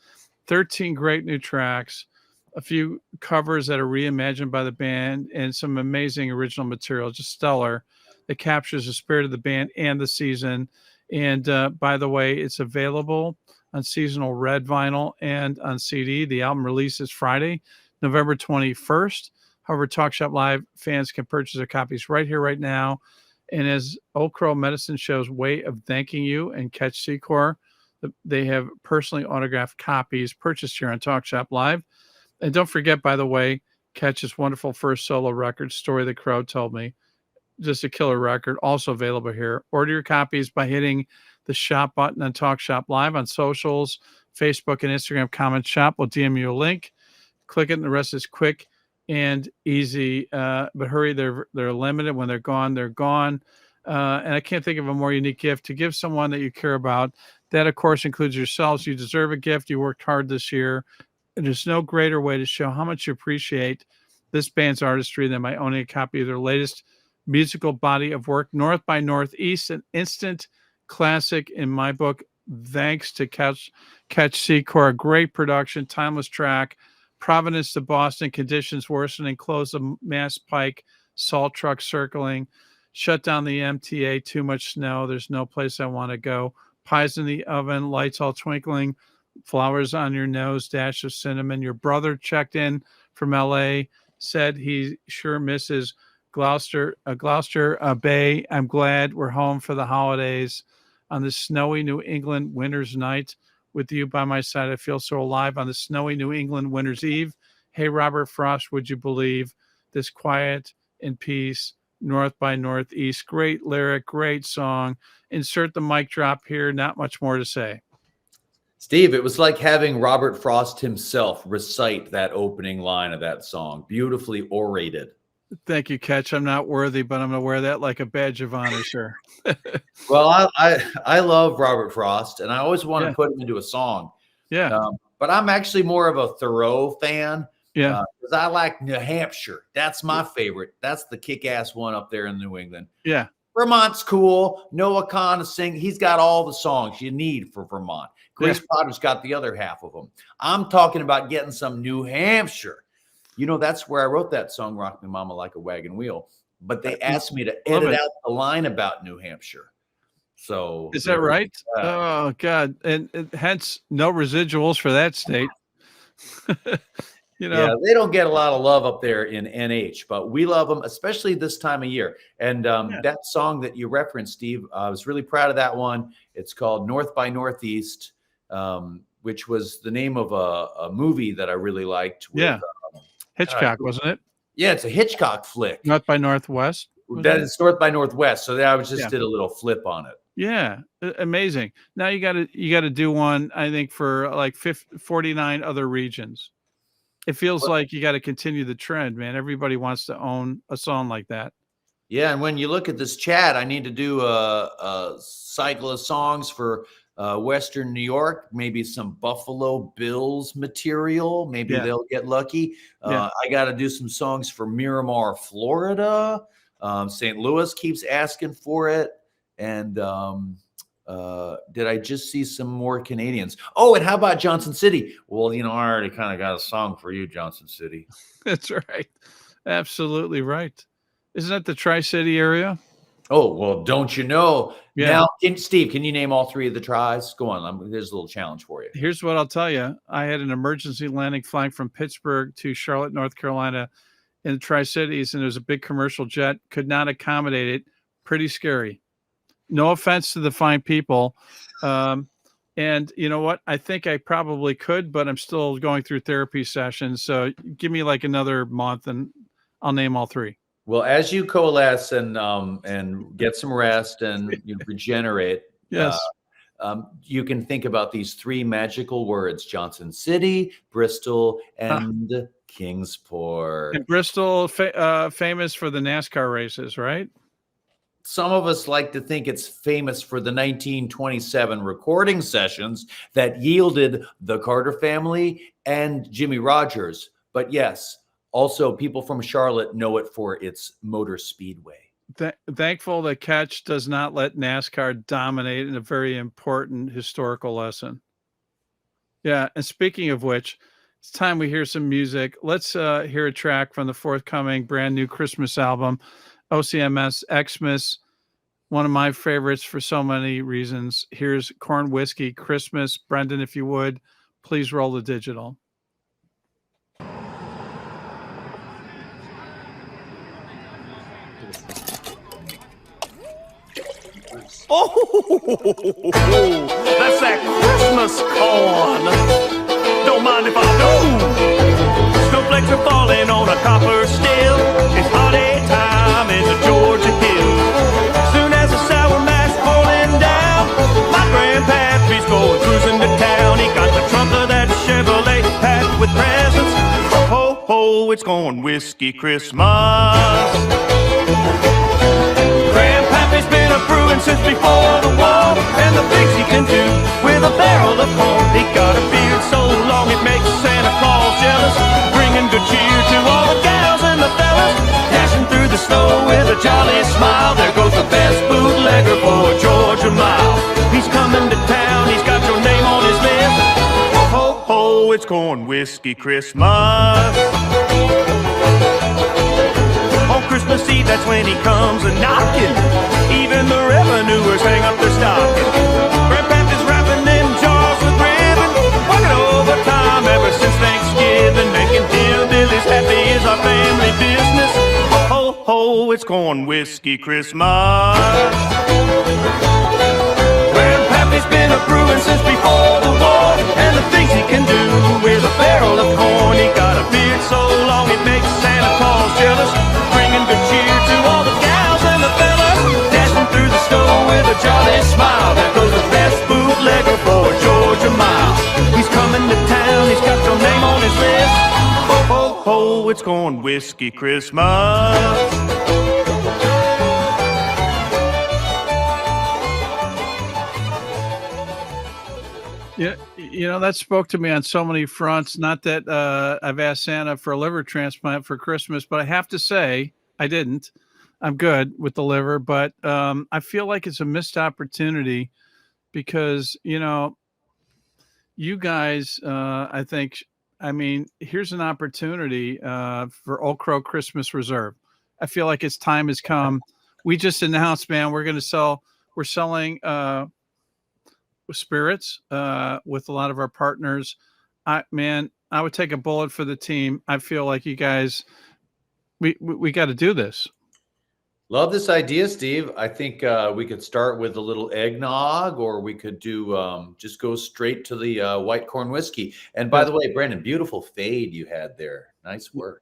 13 great new tracks, a few covers that are reimagined by the band, and some amazing original material, just stellar. It captures the spirit of the band and the season. And by the way, it's available on seasonal red vinyl and on CD. The album releases Friday, November 21st. However, Talk Shop Live fans can purchase their copies right here, right now. And as Old Crow Medicine Show's way of thanking you and Ketch Secor, they have personally autographed copies purchased here on Talk Shop Live. And don't forget, by the way, Ketch's wonderful first solo record, Story the Crow Told Me. Just a killer record, also available here. Order your copies by hitting the shop button on Talk Shop Live on socials, Facebook and Instagram comment shop. We'll DM you a link. Click it, and the rest is quick and easy. But hurry, they're limited. When they're gone, they're gone. And I can't think of a more unique gift to give someone that you care about. That, of course, includes yourselves. You deserve a gift. You worked hard this year. And there's no greater way to show how much you appreciate this band's artistry than by owning a copy of their latest musical body of work, North by Northeast, an instant classic in my book. Thanks to Ketch Secor, a great production, timeless track. Providence to Boston, conditions worsening, close the Mass Pike, salt truck circling, shut down the MTA, too much snow, there's no place I want to go. Pies in the oven, lights all twinkling, flowers on your nose, dash of cinnamon. Your brother checked in from LA, said he sure misses Gloucester Bay. I'm glad we're home for the holidays. On this snowy New England winter's night, with you by my side, I feel so alive. On the snowy New England winter's eve, hey, Robert Frost, would you believe this quiet and peace, North by Northeast? Great lyric, great song. Insert the mic drop here. Not much more to say. Steve, it was like having Robert Frost himself recite that opening line of that song. Beautifully orated. Thank you, Ketch. I'm not worthy, but I'm going to wear that like a badge of honor, sir. Well, I love Robert Frost, and I always want to put him into a song. Yeah. But I'm actually more of a Thoreau fan. Yeah. Because I like New Hampshire. That's my favorite. That's the kick-ass one up there in New England. Yeah. Vermont's cool. Noah Kahn to sing. He's got all the songs you need for Vermont. Grace Potter's got the other half of them. I'm talking about getting some New Hampshire. That's where I wrote that song, Rock Me Mama Like a Wagon Wheel. But they asked me to edit out the line about New Hampshire. So is that right? Oh, God. And hence no residuals for that state. Yeah, they don't get a lot of love up there in NH, but we love them, especially this time of year. And that song that you referenced, Steve, I was really proud of that one. It's called North by Northeast, which was the name of a movie that I really liked. With, Hitchcock, wasn't it? Yeah, it's a Hitchcock flick. North by Northwest? That is North by Northwest. So I just did a little flip on it. Yeah, amazing. Now you got to do one, I think, for like 49 other regions. It feels like you got to continue the trend, man. Everybody wants to own a song like that. Yeah, and when you look at this chat, I need to do a cycle of songs for Western New York, maybe some Buffalo Bills material. Maybe they'll get lucky. I got to do some songs for Miramar, Florida. St. Louis keeps asking for it. And Did I just see some more Canadians? Oh, and how about Johnson City? Well, I already kind of got a song for you, Johnson City. That's right. Absolutely right. Isn't that the Tri-City area? Oh, well, don't you know? Yeah. Now, Steve, can you name all three of the tries? Go on. Here's a little challenge for you. Here's what I'll tell you. I had an emergency landing flying from Pittsburgh to Charlotte, North Carolina in the Tri-Cities, and there was a big commercial jet, could not accommodate it. Pretty scary. No offense to the fine people. And you know what? I think I probably could, but I'm still going through therapy sessions. So give me like another month and I'll name all three. Well, as you coalesce and get some rest and regenerate, Yes. You can think about these three magical words: Johnson City, Bristol, and Kingsport. And Bristol, famous for the NASCAR races, right? Some of us like to think it's famous for the 1927 recording sessions that yielded the Carter family and Jimmy Rogers. But yes, also people from Charlotte know it for its motor speedway. Thankful that Ketch does not let NASCAR dominate in a very important historical lesson. Yeah, and speaking of which, it's time we hear some music. Let's hear a track from the forthcoming brand new Christmas album, OCMS XMAS, one of my favorites for so many reasons. Here's Corn Whiskey Christmas. Brendan, if you would, please roll the digital. Oh, that's that Christmas corn. Don't mind if I do. Snowflakes are falling on a copper still. It's holiday time in the Georgia hills. Soon as the sour mash falling down, my grandpappy's going cruising to town. He got the trunk of that Chevrolet packed with presents. Ho, ho, it's corn whiskey Christmas. Grandpappy's been a brewing since before the war, and the things he can do with a barrel of corn. He got a beard so long it makes Santa Claus jealous, bringing good cheer to all the gals and the fellas, dashing through the snow with a jolly smile. There goes the best bootlegger for a Georgia mile. He's coming to town, he's got your name on his list. Ho, ho, it's corn whiskey Christmas. On Christmas Eve, that's when he comes a-knocking. Even the revenuers hang up their stocking. Grandpappy's wrapping them jars with ribbon, working overtime ever since Thanksgiving, making hillbillies happy is our family business. Ho, ho, it's corn whiskey Christmas. Grandpappy's been a brewing since before the war, and the things he can do with a barrel of corn. He got a beard so long it makes Santa Claus jealous, bringing good cheer to all the gals and the fellas, dashing through the snow with a jolly smile. There goes the best bootlegger for a Georgia mile. He's coming to town, he's got your name on his list. Ho, ho, ho, it's corn whiskey Christmas. Yeah, that spoke to me on so many fronts. Not that I've asked Santa for a liver transplant for Christmas, but I have to say I didn't. I'm good with the liver, but I feel like it's a missed opportunity because, you guys, here's an opportunity for Old Crow Christmas Reserve. I feel like its time has come. We just announced, man, we're selling spirits with a lot of our partners. I would take a bullet for the team. I feel like you guys, we got to do this. Love this idea, Steve. I think we could start with a little eggnog, or we could do just go straight to the white corn whiskey. And by the way, Brandon, beautiful fade you had there. Nice work.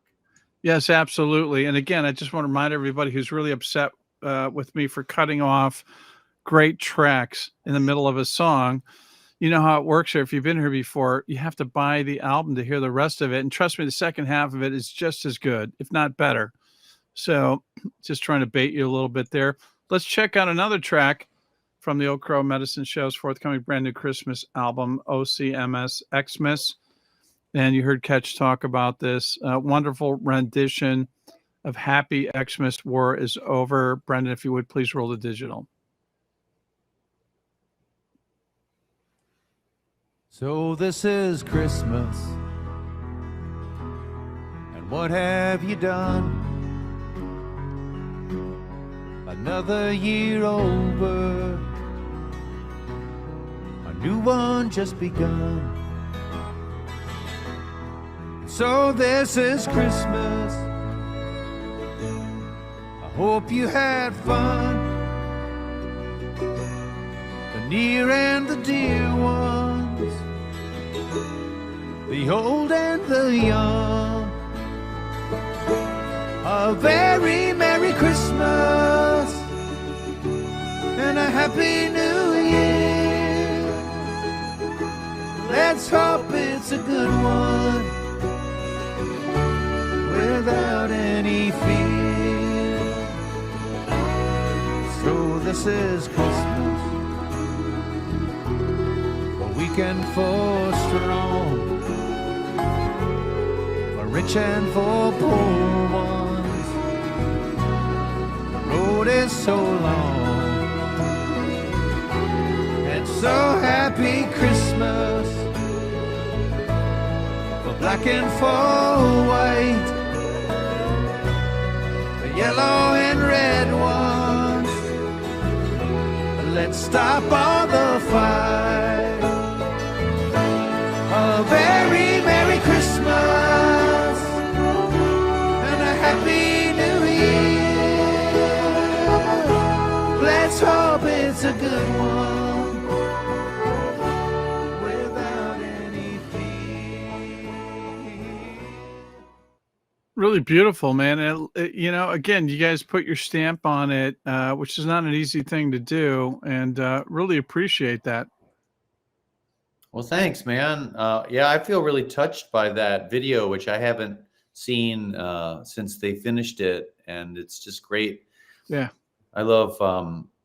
Yes, absolutely. And again, I just want to remind everybody who's really upset with me for cutting off great tracks in the middle of a song. You know how it works here. If you've been here before, you have to buy the album to hear the rest of it. And trust me, the second half of it is just as good, if not better. So just trying to bait you a little bit there. Let's check out another track from the Old Crow Medicine Show's forthcoming brand new Christmas album, OCMS XMAS. And you heard Ketch talk about this wonderful rendition of Happy Xmas War is Over. Brendan, if you would please roll the digital. So this is Christmas, and what have you done? Another year over, a new one just begun. So this is Christmas, I hope you had fun. The near and the dear ones, the old and the young. A very Merry Christmas and a Happy New Year. Let's hope it's a good one without any fear. So this is Christmas, a weekend for strong, for rich and for poor ones. The road is so long, and so happy Christmas for black and for white, the yellow and red ones. Let's stop all the fight. A very Merry Christmas and a Happy New Year. Let's hope it's a good one without any fear. Really beautiful, man. You know, again, you guys put your stamp on it, which is not an easy thing to do, and really appreciate that. Well, thanks, man. Yeah, I feel really touched by that video, which I haven't seen since they finished it, and it's just great. Yeah. I love.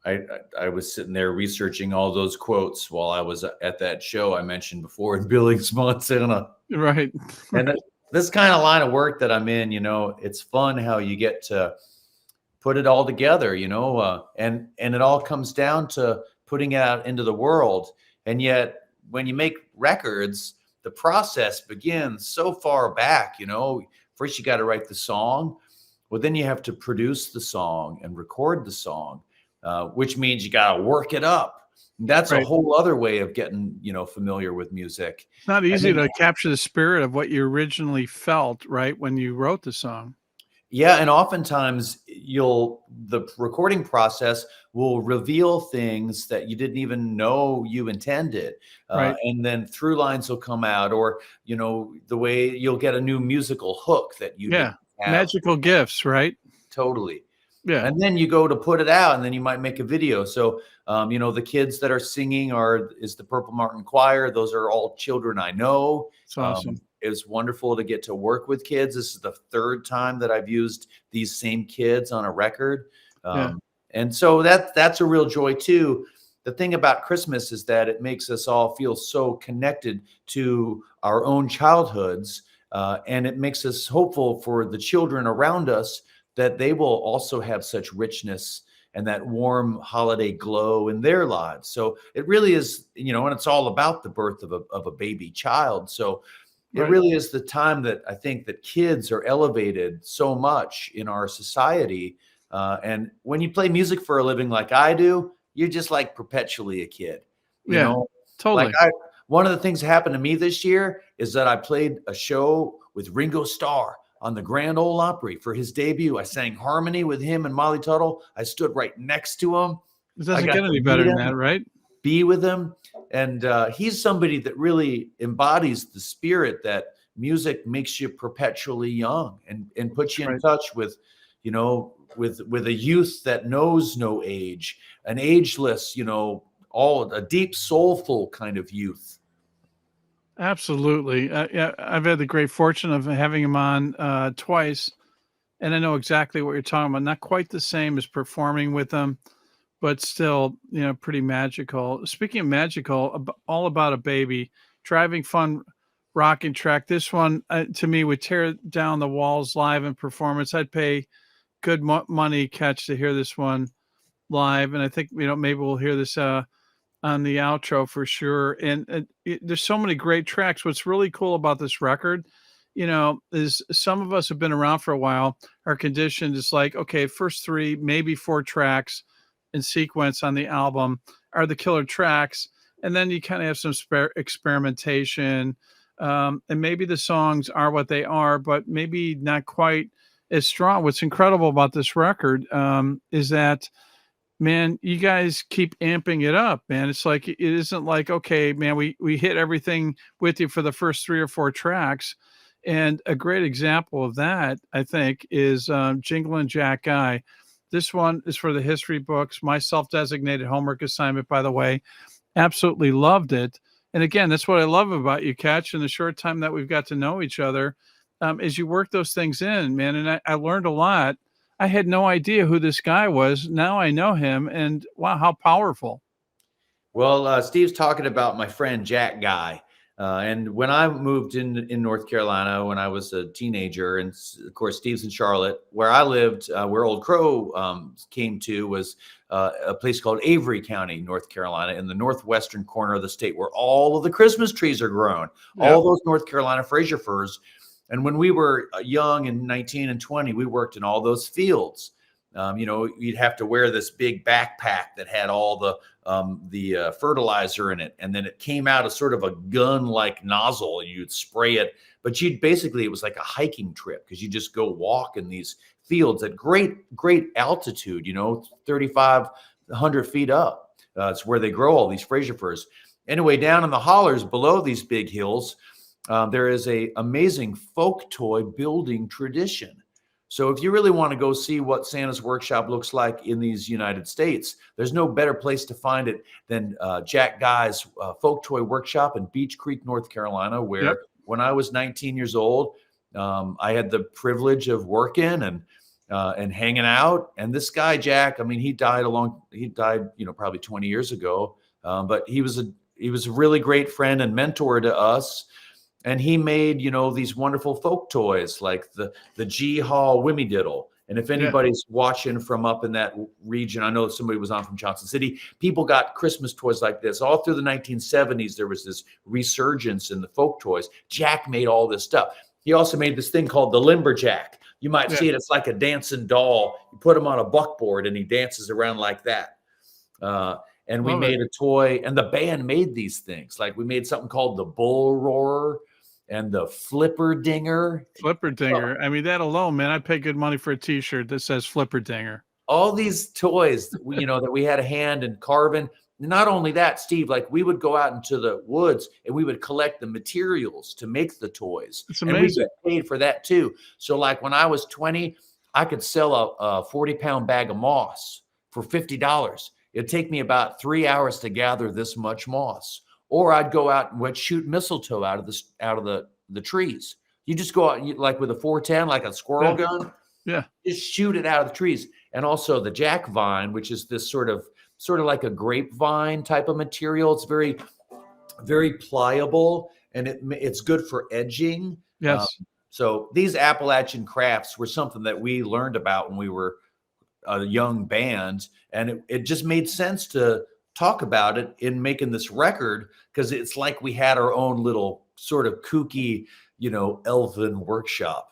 I was sitting there researching all those quotes while I was at that show I mentioned before in Billings, Montana. Right. And this kind of line of work that I'm in, you know, it's fun how you get to put it all together, you know, and it all comes down to putting it out into the world. And yet, when you make records, the process begins so far back, you know. First, you got to write the song. Well, then you have to produce the song and record the song, which means you got to work it up. And that's Right. a whole other way of getting, you know, familiar with music. It's not easy then- to capture the spirit of what you originally felt, right, when you wrote the song. Yeah, and oftentimes the recording process will reveal things that you didn't even know you intended. Right. And then through lines will come out, or, you know, the way you'll get a new musical hook that you Yeah. didn't have. Magical gifts, right? Totally. Yeah. And then you go to put it out, and then you might make a video. So, you know, the kids that are singing is the Purple Martin Choir. Those are all children I know. It's awesome. It's wonderful to get to work with kids. This is the third time that I've used these same kids on a record. Yeah. And so that's a real joy too. The thing about Christmas is that it makes us all feel so connected to our own childhoods. And it makes us hopeful for the children around us that they will also have such richness and that warm holiday glow in their lives. So it really is, you know, and it's all about the birth of a baby child. So it Right. really is the time that I think that kids are elevated so much in our society. And when you play music for a living like I do, you're just like perpetually a kid. You Yeah, know, totally. like one of the things that happened to me this year is that I played a show with Ringo Starr on the Grand Ole Opry for his debut. I sang harmony with him and Molly Tuttle. I stood right next to him. It doesn't got get to any better meet than him. that, right? Be with him. And he's somebody that really embodies the spirit that music makes you perpetually young and puts you in Right. touch with, you know, with a youth that knows no age, an ageless, you know, a deep soulful kind of youth. Absolutely. Yeah, I've had the great fortune of having him on twice, and I know exactly what you're talking about. Not quite the same as performing with them, but still, you know, pretty magical. Speaking of magical, all about a baby, driving fun, rocking track. This one to me would tear down the walls live in performance. I'd pay good money, Ketch, to hear this one live, and I think, you know, maybe we'll hear this on the outro for sure. And there's so many great tracks. What's really cool about this record, is some of us have been around for a while. Are conditioned is like, okay, first three, maybe four tracks in sequence on the album are the killer tracks. And then you kind of have some experimentation. And maybe the songs are what they are, but maybe not quite as strong. What's incredible about this record is that, man, you guys keep amping it up, man. It's like it isn't like, okay, man, we hit everything with you for the first three or four tracks. And a great example of that, I think, is Jinglin' Jack Guy. This one is for the history books. My self-designated homework assignment, by the way. Absolutely loved it. And again, that's what I love about you, Ketch, in the short time that we've got to know each other, is you work those things in, man. And I learned a lot. I had no idea who this guy was. Now I know him, and wow, how powerful. Well, Steve's talking about my friend Jack Guy. And when I moved in North Carolina when I was a teenager, and of course Steve's in Charlotte, where I lived, where Old Crow came to was a place called Avery County, North Carolina, in the northwestern corner of the state, where all of the Christmas trees are grown, all those North Carolina Fraser firs. And when we were young and 19 and 20, we worked in all those fields. You'd have to wear this big backpack that had all the fertilizer in it. And then it came out as sort of a gun-like nozzle, and you'd spray it. But it was like a hiking trip, because you just go walk in these fields at great altitude, 3,500 feet up. It's where they grow all these Fraser firs. Anyway, down in the hollers below these big hills, there is a amazing folk toy building tradition. So if you really want to go see what Santa's workshop looks like in these United States, there's no better place to find it than Jack Guy's folk toy workshop in Beech Creek, North Carolina, where when I was 19 years old, I had the privilege of working and hanging out. And this guy, Jack, I mean, he died, probably 20 years ago. But he was a really great friend and mentor to us. And he made, these wonderful folk toys like the G Hall Wimmy Diddle. And if anybody's watching from up in that region, I know somebody was on from Johnson City, people got Christmas toys like this. All through the 1970s, there was this resurgence in the folk toys. Jack made all this stuff. He also made this thing called the Limberjack. You might see it. It's like a dancing doll. You put him on a buckboard and he dances around like that. And we made a toy, and the band made these things. Like we made something called the Bull Roarer and the Flipper Dinger. Flipper Dinger. I mean, that alone, man, I'd pay good money for a T-shirt that says Flipper Dinger. All these toys, that we had a hand in carving. Not only that, Steve, like we would go out into the woods and we would collect the materials to make the toys. It's amazing. And we get paid for that too. So like when I was 20, I could sell a 40-pound bag of moss for $50. It'd take me about 3 hours to gather this much moss. Or I'd go out and would shoot mistletoe out of the trees. You just go out and like with a 410, like a squirrel gun. Yeah. Just shoot it out of the trees. And also the jack vine, which is this sort of like a grapevine type of material. It's very, very pliable, and it's good for edging. Yes. So these Appalachian crafts were something that we learned about when we were a young band, and it just made sense to talk about it in making this record, because it's like we had our own little sort of kooky, elven workshop.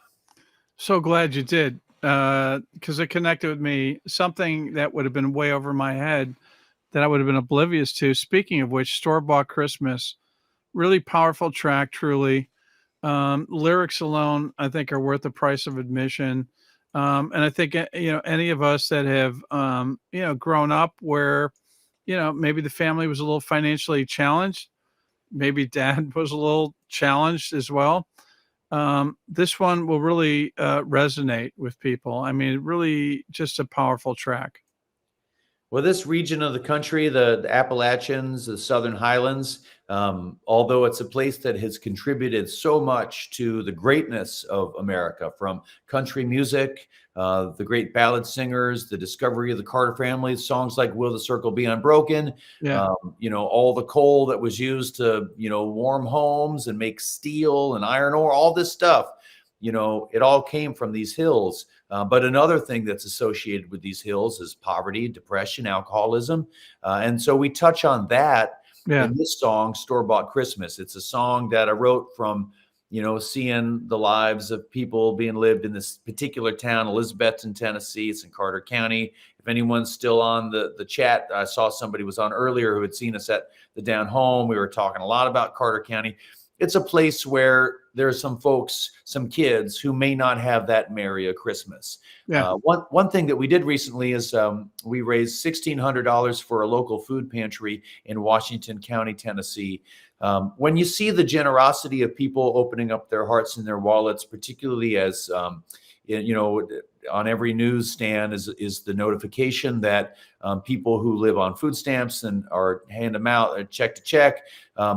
So glad you did, because it connected with me, something that would have been way over my head that I would have been oblivious to. Speaking of which, Store-Bought Christmas, really powerful track, truly. Lyrics alone, I think, are worth the price of admission. And I think, any of us that have, grown up where, maybe the family was a little financially challenged, maybe dad was a little challenged as well. This one will really resonate with people. I mean, really just a powerful track. Well, this region of the country, the Appalachians, the Southern Highlands, although it's a place that has contributed so much to the greatness of America, from country music, the great ballad singers, the discovery of the Carter family, songs like Will the Circle Be Unbroken, all the coal that was used to, warm homes and make steel and iron ore, all this stuff. it all came from these hills. But another thing that's associated with these hills is poverty, depression, alcoholism. And so we touch on that in this song, Store-Bought Christmas. It's a song that I wrote from, seeing the lives of people being lived in this particular town, Elizabethton, Tennessee. It's in Carter County. If anyone's still on the chat, I saw somebody was on earlier who had seen us at the Down Home. We were talking a lot about Carter County. It's a place where there's some folks, some kids who may not have that merry a Christmas. One thing that we did recently is we raised $1,600 for a local food pantry in Washington County, Tennessee. When you see the generosity of people opening up their hearts and their wallets, particularly as on every newsstand is the notification that people who live on food stamps and are hand them out check to check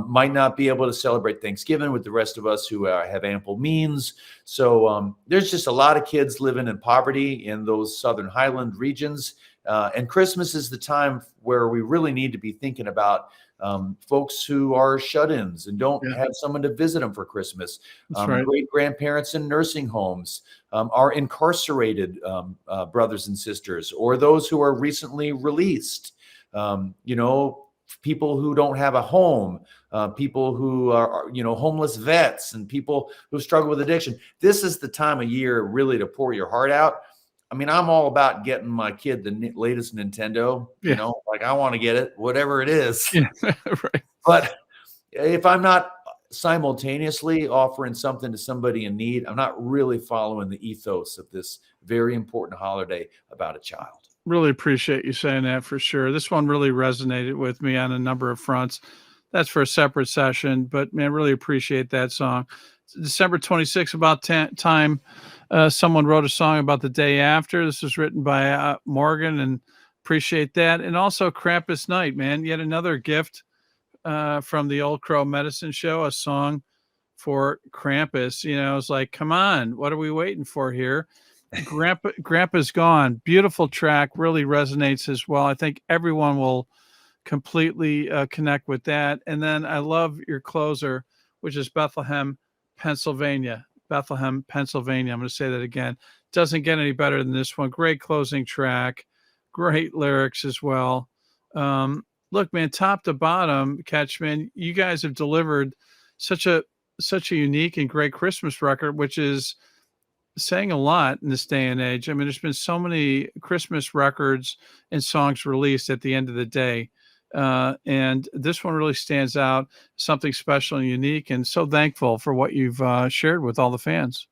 might not be able to celebrate Thanksgiving with the rest of us who have ample means. So there's just a lot of kids living in poverty in those Southern Highland regions. And Christmas is the time where we really need to be thinking about folks who are shut-ins and don't have someone to visit them for Christmas. Great grandparents in nursing homes, our incarcerated brothers and sisters, or those who are recently released. People who don't have a home, people who are, homeless vets, and people who struggle with addiction. This is the time of year really to pour your heart out. I mean, I'm all about getting my kid the latest Nintendo, I want to get it, whatever it is. Right. But if I'm not simultaneously offering something to somebody in need, I'm not really following the ethos of this very important holiday about a child. Really appreciate you saying that for sure. This one really resonated with me on a number of fronts. That's for a separate session, but man, really appreciate that song. December 26th, about time. Someone wrote a song about the day after. This was written by Morgan, and appreciate that. And also Krampus Night, man. Yet another gift from the Old Crow Medicine Show, a song for Krampus. It's like, come on, what are we waiting for here? Grandpa's Gone. Beautiful track, really resonates as well. I think everyone will completely connect with that. And then I love your closer, which is Bethlehem, Pennsylvania. I'm going to say that again. Doesn't get any better than this one. Great closing track. Great lyrics as well. Look, man, top to bottom, Ketch, man, you guys have delivered such a unique and great Christmas record, which is saying a lot in this day and age. I mean, there's been so many Christmas records and songs released at the end of the day. And this one really stands out, something special and unique, and so thankful for what you've shared with all the fans.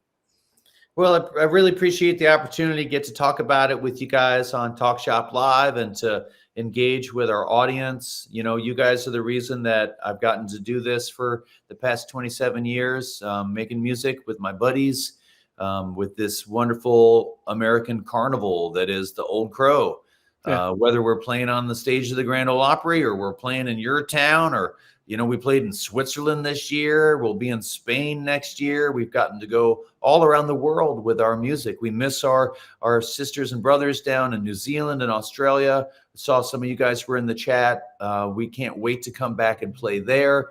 Well, I really appreciate the opportunity to get to talk about it with you guys on Talk Shop Live and to engage with our audience. You guys are the reason that I've gotten to do this for the past 27 years, making music with my buddies, with this wonderful American carnival that is the Old Crow. Whether we're playing on the stage of the Grand Ole Opry or we're playing in your town, or, we played in Switzerland this year. We'll be in Spain next year. We've gotten to go all around the world with our music. We miss our sisters and brothers down in New Zealand and Australia. I saw some of you guys were in the chat. We can't wait to come back and play there.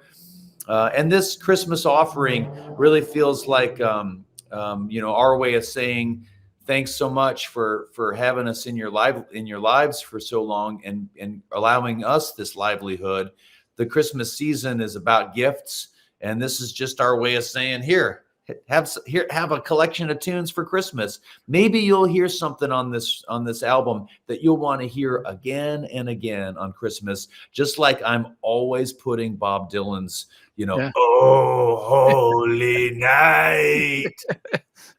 And this Christmas offering really feels like, our way of saying, thanks so much for having us in your lives for so long and allowing us this livelihood. The Christmas season is about gifts, and this is just our way of saying, here, have a collection of tunes for Christmas. Maybe you'll hear something on this album that you'll want to hear again and again on Christmas, just like I'm always putting Bob Dylan's, Oh, Holy Night.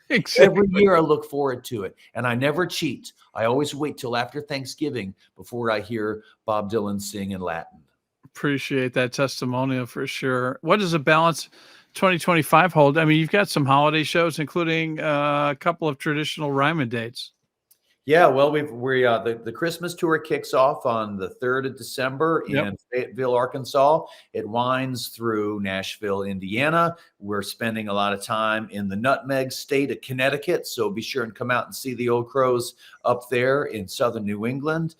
Exactly. Every year I look forward to it, and I never cheat. I always wait till after Thanksgiving before I hear Bob Dylan sing in Latin. Appreciate that testimonial for sure. What does a balance 2025 hold? I mean, you've got some holiday shows, including a couple of traditional Ryman dates. Yeah, well, the Christmas tour kicks off on the 3rd of December in Fayetteville, Arkansas. It winds through Nashville, Indiana. We're spending a lot of time in the Nutmeg State of Connecticut, so be sure and come out and see the Old Crows up there in southern New England.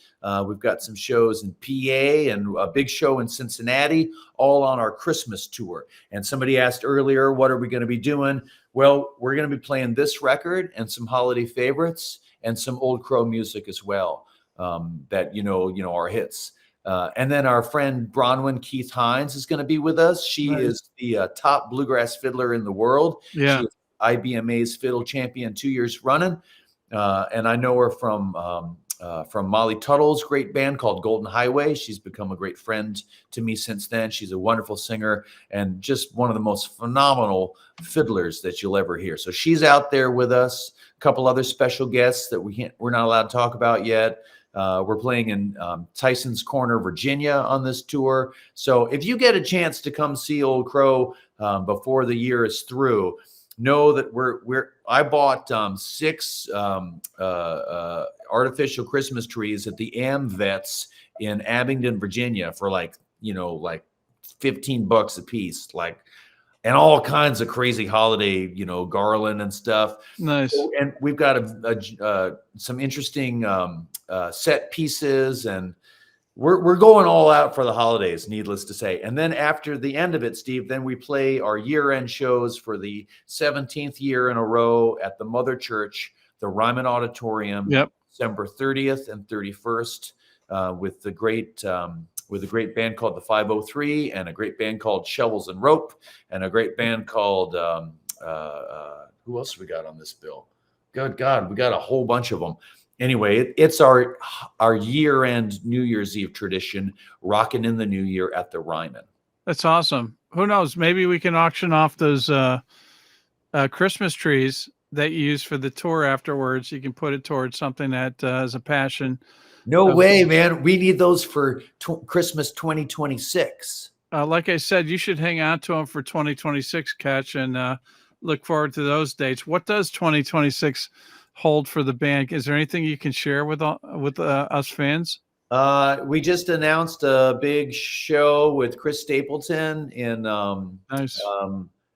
We've got some shows in PA and a big show in Cincinnati, all on our Christmas tour. And somebody asked earlier, what are we going to be doing? Well, we're going to be playing this record and some holiday favorites and some Old Crow music as well, that are hits. And then our friend Bronwyn Keith Hines is going to be with us. She Nice. is the top bluegrass fiddler in the world. Yeah. She is IBMA's fiddle champion 2 years running. And I know her from Molly Tuttle's great band called Golden Highway. She's become a great friend to me since then. She's a wonderful singer and just one of the most phenomenal fiddlers that you'll ever hear. So she's out there with us. A couple other special guests that we're not allowed to talk about yet. We're playing in Tyson's Corner, Virginia on this tour. So if you get a chance to come see Old Crow before the year is through, know that I bought 6 artificial Christmas trees at the AmVets in Abingdon, Virginia for like $15 a piece, and all kinds of crazy holiday, garland and stuff. Nice. So, and we've got some interesting set pieces, and we're going all out for the holidays, needless to say. And then after the end of it, Steve, then we play our year-end shows for the 17th year in a row at the Mother Church, the Ryman Auditorium, December 30th and 31st, with the great band called the 503 and a great band called Shovels and Rope and a great band called who else we got on this bill? Good God, we got a whole bunch of them. Anyway, it's our year-end New Year's Eve tradition, rocking in the new year at the Ryman. That's awesome. Who knows? Maybe we can auction off those Christmas trees that you use for the tour afterwards. You can put it towards something that is a passion. No way, man. We need those for Christmas 2026. Like I said, you should hang on to them for 2026, Ketch, and look forward to those dates. What does 2026 hold for the band? Is there anything you can share with us fans? We just announced a big show with Chris Stapleton in Nice.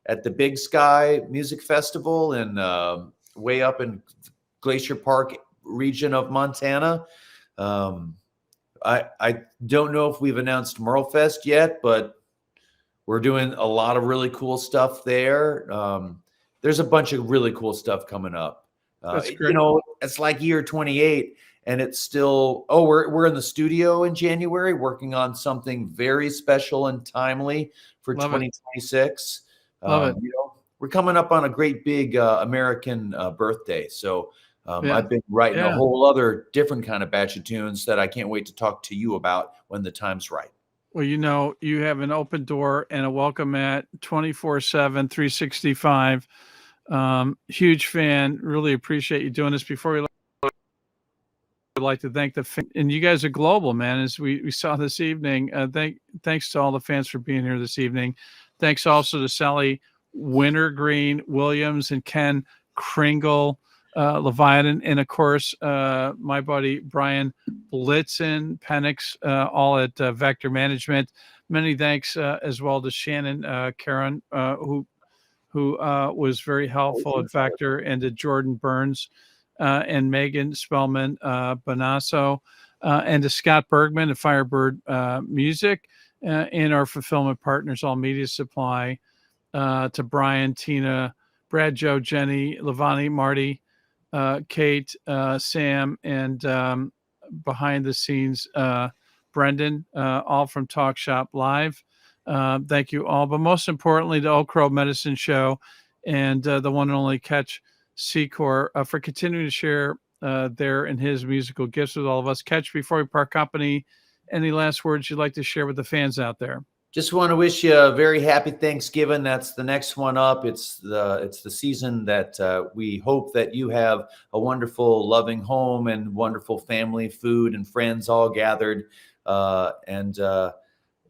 At the Big Sky Music Festival in way up in Glacier Park region of Montana. I don't know if we've announced Merlefest yet, but we're doing a lot of really cool stuff there. There's a bunch of really cool stuff coming up. That's great. It's like year 28 and it's still, we're in the studio in January working on something very special and timely for 2026. Love it. We're coming up on a great big American birthday. So I've been writing a whole other different kind of batch of tunes that I can't wait to talk to you about when the time's right. Well, you have an open door and a welcome mat 24/7, 365. Huge fan. Really appreciate you doing this. Before we I'd like to thank and you guys are global, man, as we saw this evening. Thanks to all the fans for being here this evening. Thanks also to Sally Wintergreen Williams and Ken Kringle, Leviathan, and of course my buddy Brian Blitzen Penix, all at Vector Management. Many thanks as well to Shannon Karen, who was very helpful at Vector, and to Jordan Burns and Megan Spellman Bonasso, and to Scott Bergman at Firebird Music, and our fulfillment partners, All Media Supply, to Brian, Tina, Brad, Joe, Jenny, Levani, Marty, Kate, Sam, and behind the scenes, Brendan, all from Talk Shop Live. Thank you all. But most importantly, the Old Crow Medicine Show and the one and only Ketch Secor for continuing to share their and his musical gifts with all of us. Ketch, before we part company, any last words you'd like to share with the fans out there? Just want to wish you a very happy Thanksgiving. That's the next one up. It's the season that we hope that you have a wonderful, loving home and wonderful family, food, and friends all gathered.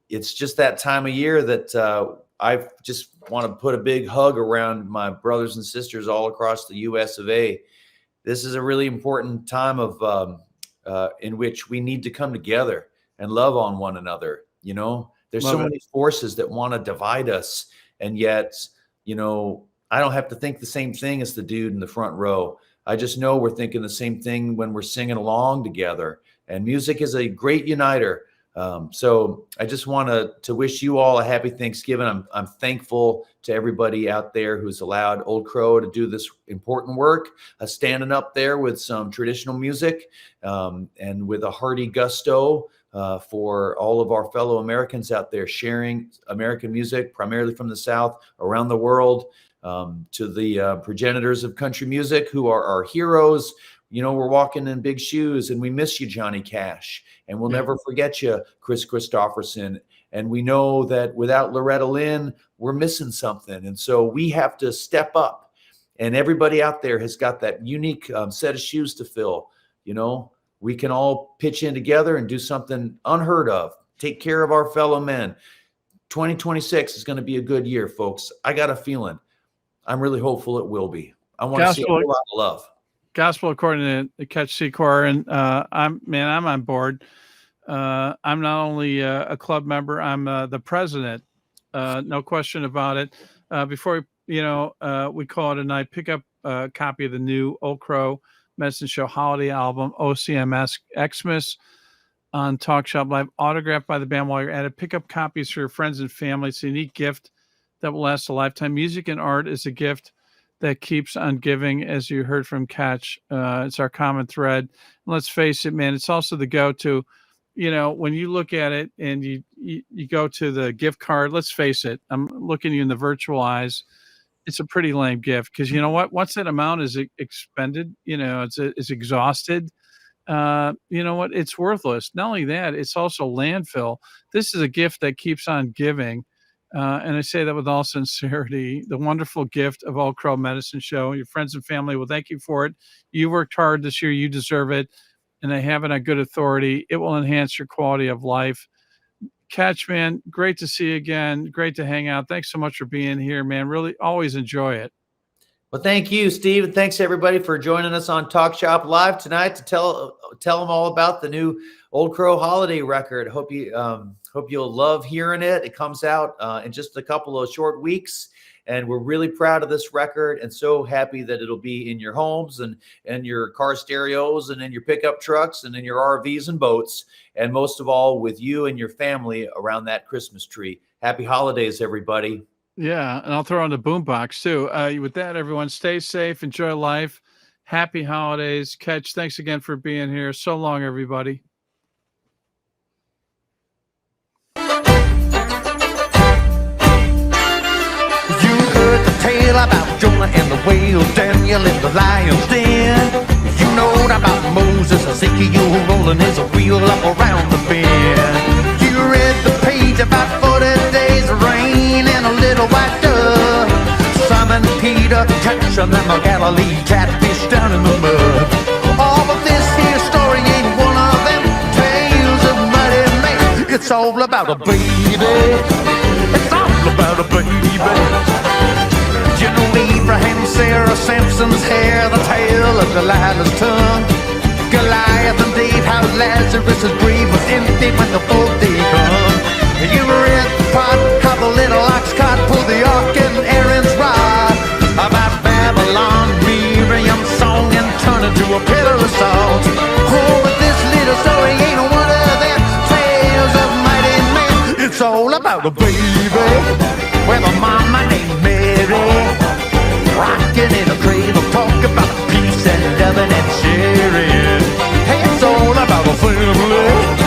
It's just that time of year that I just want to put a big hug around my brothers and sisters all across the U.S. of A. This is a really important time of in which we need to come together and love on one another. There's so many forces that want to divide us. And yet, I don't have to think the same thing as the dude in the front row. I just know we're thinking the same thing when we're singing along together. And music is a great uniter. So I just want to wish you all a happy Thanksgiving. I'm thankful to everybody out there who's allowed Old Crow to do this important work, standing up there with some traditional music and with a hearty gusto for all of our fellow Americans out there sharing American music, primarily from the South, around the world, to the progenitors of country music who are our heroes. You know, we're walking in big shoes, and we miss you, Johnny Cash, and we'll never forget you, Chris Christopherson. And we know that without Loretta Lynn, we're missing something. And so we have to step up, and everybody out there has got that unique set of shoes to fill. You know, we can all pitch in together and do something unheard of, take care of our fellow men. 2026 is going to be a good year, folks. I got a feeling. I'm really hopeful it will be. I want to see a whole lot of love. Gospel according to Ketch Secor, and I'm on board. I'm not only a club member, I'm the president. No question about it. Before we call it a night, pick up a copy of the new Old Crow Medicine Show holiday album, OCMS XMAS, on Talk Shop Live, autographed by the band while you're at it. Pick up copies for your friends and family. It's a unique gift that will last a lifetime. Music and art is a gift that keeps on giving, as you heard from Ketch. It's our common thread. And let's face it, man, it's also the go-to. You know, when you look at it and you go to the gift card, let's face it, I'm looking you in the virtual eyes. It's a pretty lame gift because you know what? Once that amount is expended, it's exhausted. You know what? It's worthless. Not only that, it's also landfill. This is a gift that keeps on giving. And I say that with all sincerity. The wonderful gift of Old Crow Medicine Show. Your friends and family will thank you for it. You worked hard this year. You deserve it. And I have it on good authority. It will enhance your quality of life. Ketch, man, great to see you again. Great to hang out. Thanks so much for being here, man. Really always enjoy it. Well, thank you, Steve. And thanks, everybody, for joining us on Talk Shop Live tonight to tell them all about the new Old Crow holiday record. Hope you'll love hearing it. It comes out in just a couple of short weeks, and we're really proud of this record and so happy that it'll be in your homes and your car stereos and in your pickup trucks and in your RVs and boats, and most of all with you and your family around that Christmas tree. Happy holidays, everybody. Yeah, and I'll throw on the boombox too. With that, everyone, stay safe, enjoy life. Happy holidays. Ketch, thanks again for being here. So long, everybody. Tale about Jonah and the whale, Daniel in the lion's den. You know about Moses, Ezekiel rolling his wheel up around the bend. You read the page about 40 days of rain and a little white dove. Simon Peter catching them a Galilee catfish down in the mud. All of this here story ain't one of them tales of mighty men. It's all about a baby. It's all about a baby. You know Abraham, Sarah, Samson's hair, the tale of Delilah's tongue. Goliath and Dave, how Lazarus' grave was empty when the fourth day come. You read the part how the little ox cart pulled the ark and Aaron's rod. About Babylon, Miriam's song and turned into a pillar of salt. Oh, but this little story ain't one of them tales of mighty men. It's all about a baby with a mama named Mary, rocking in a cradle, talk about peace and loving and sharing. Hey, it's all about a family.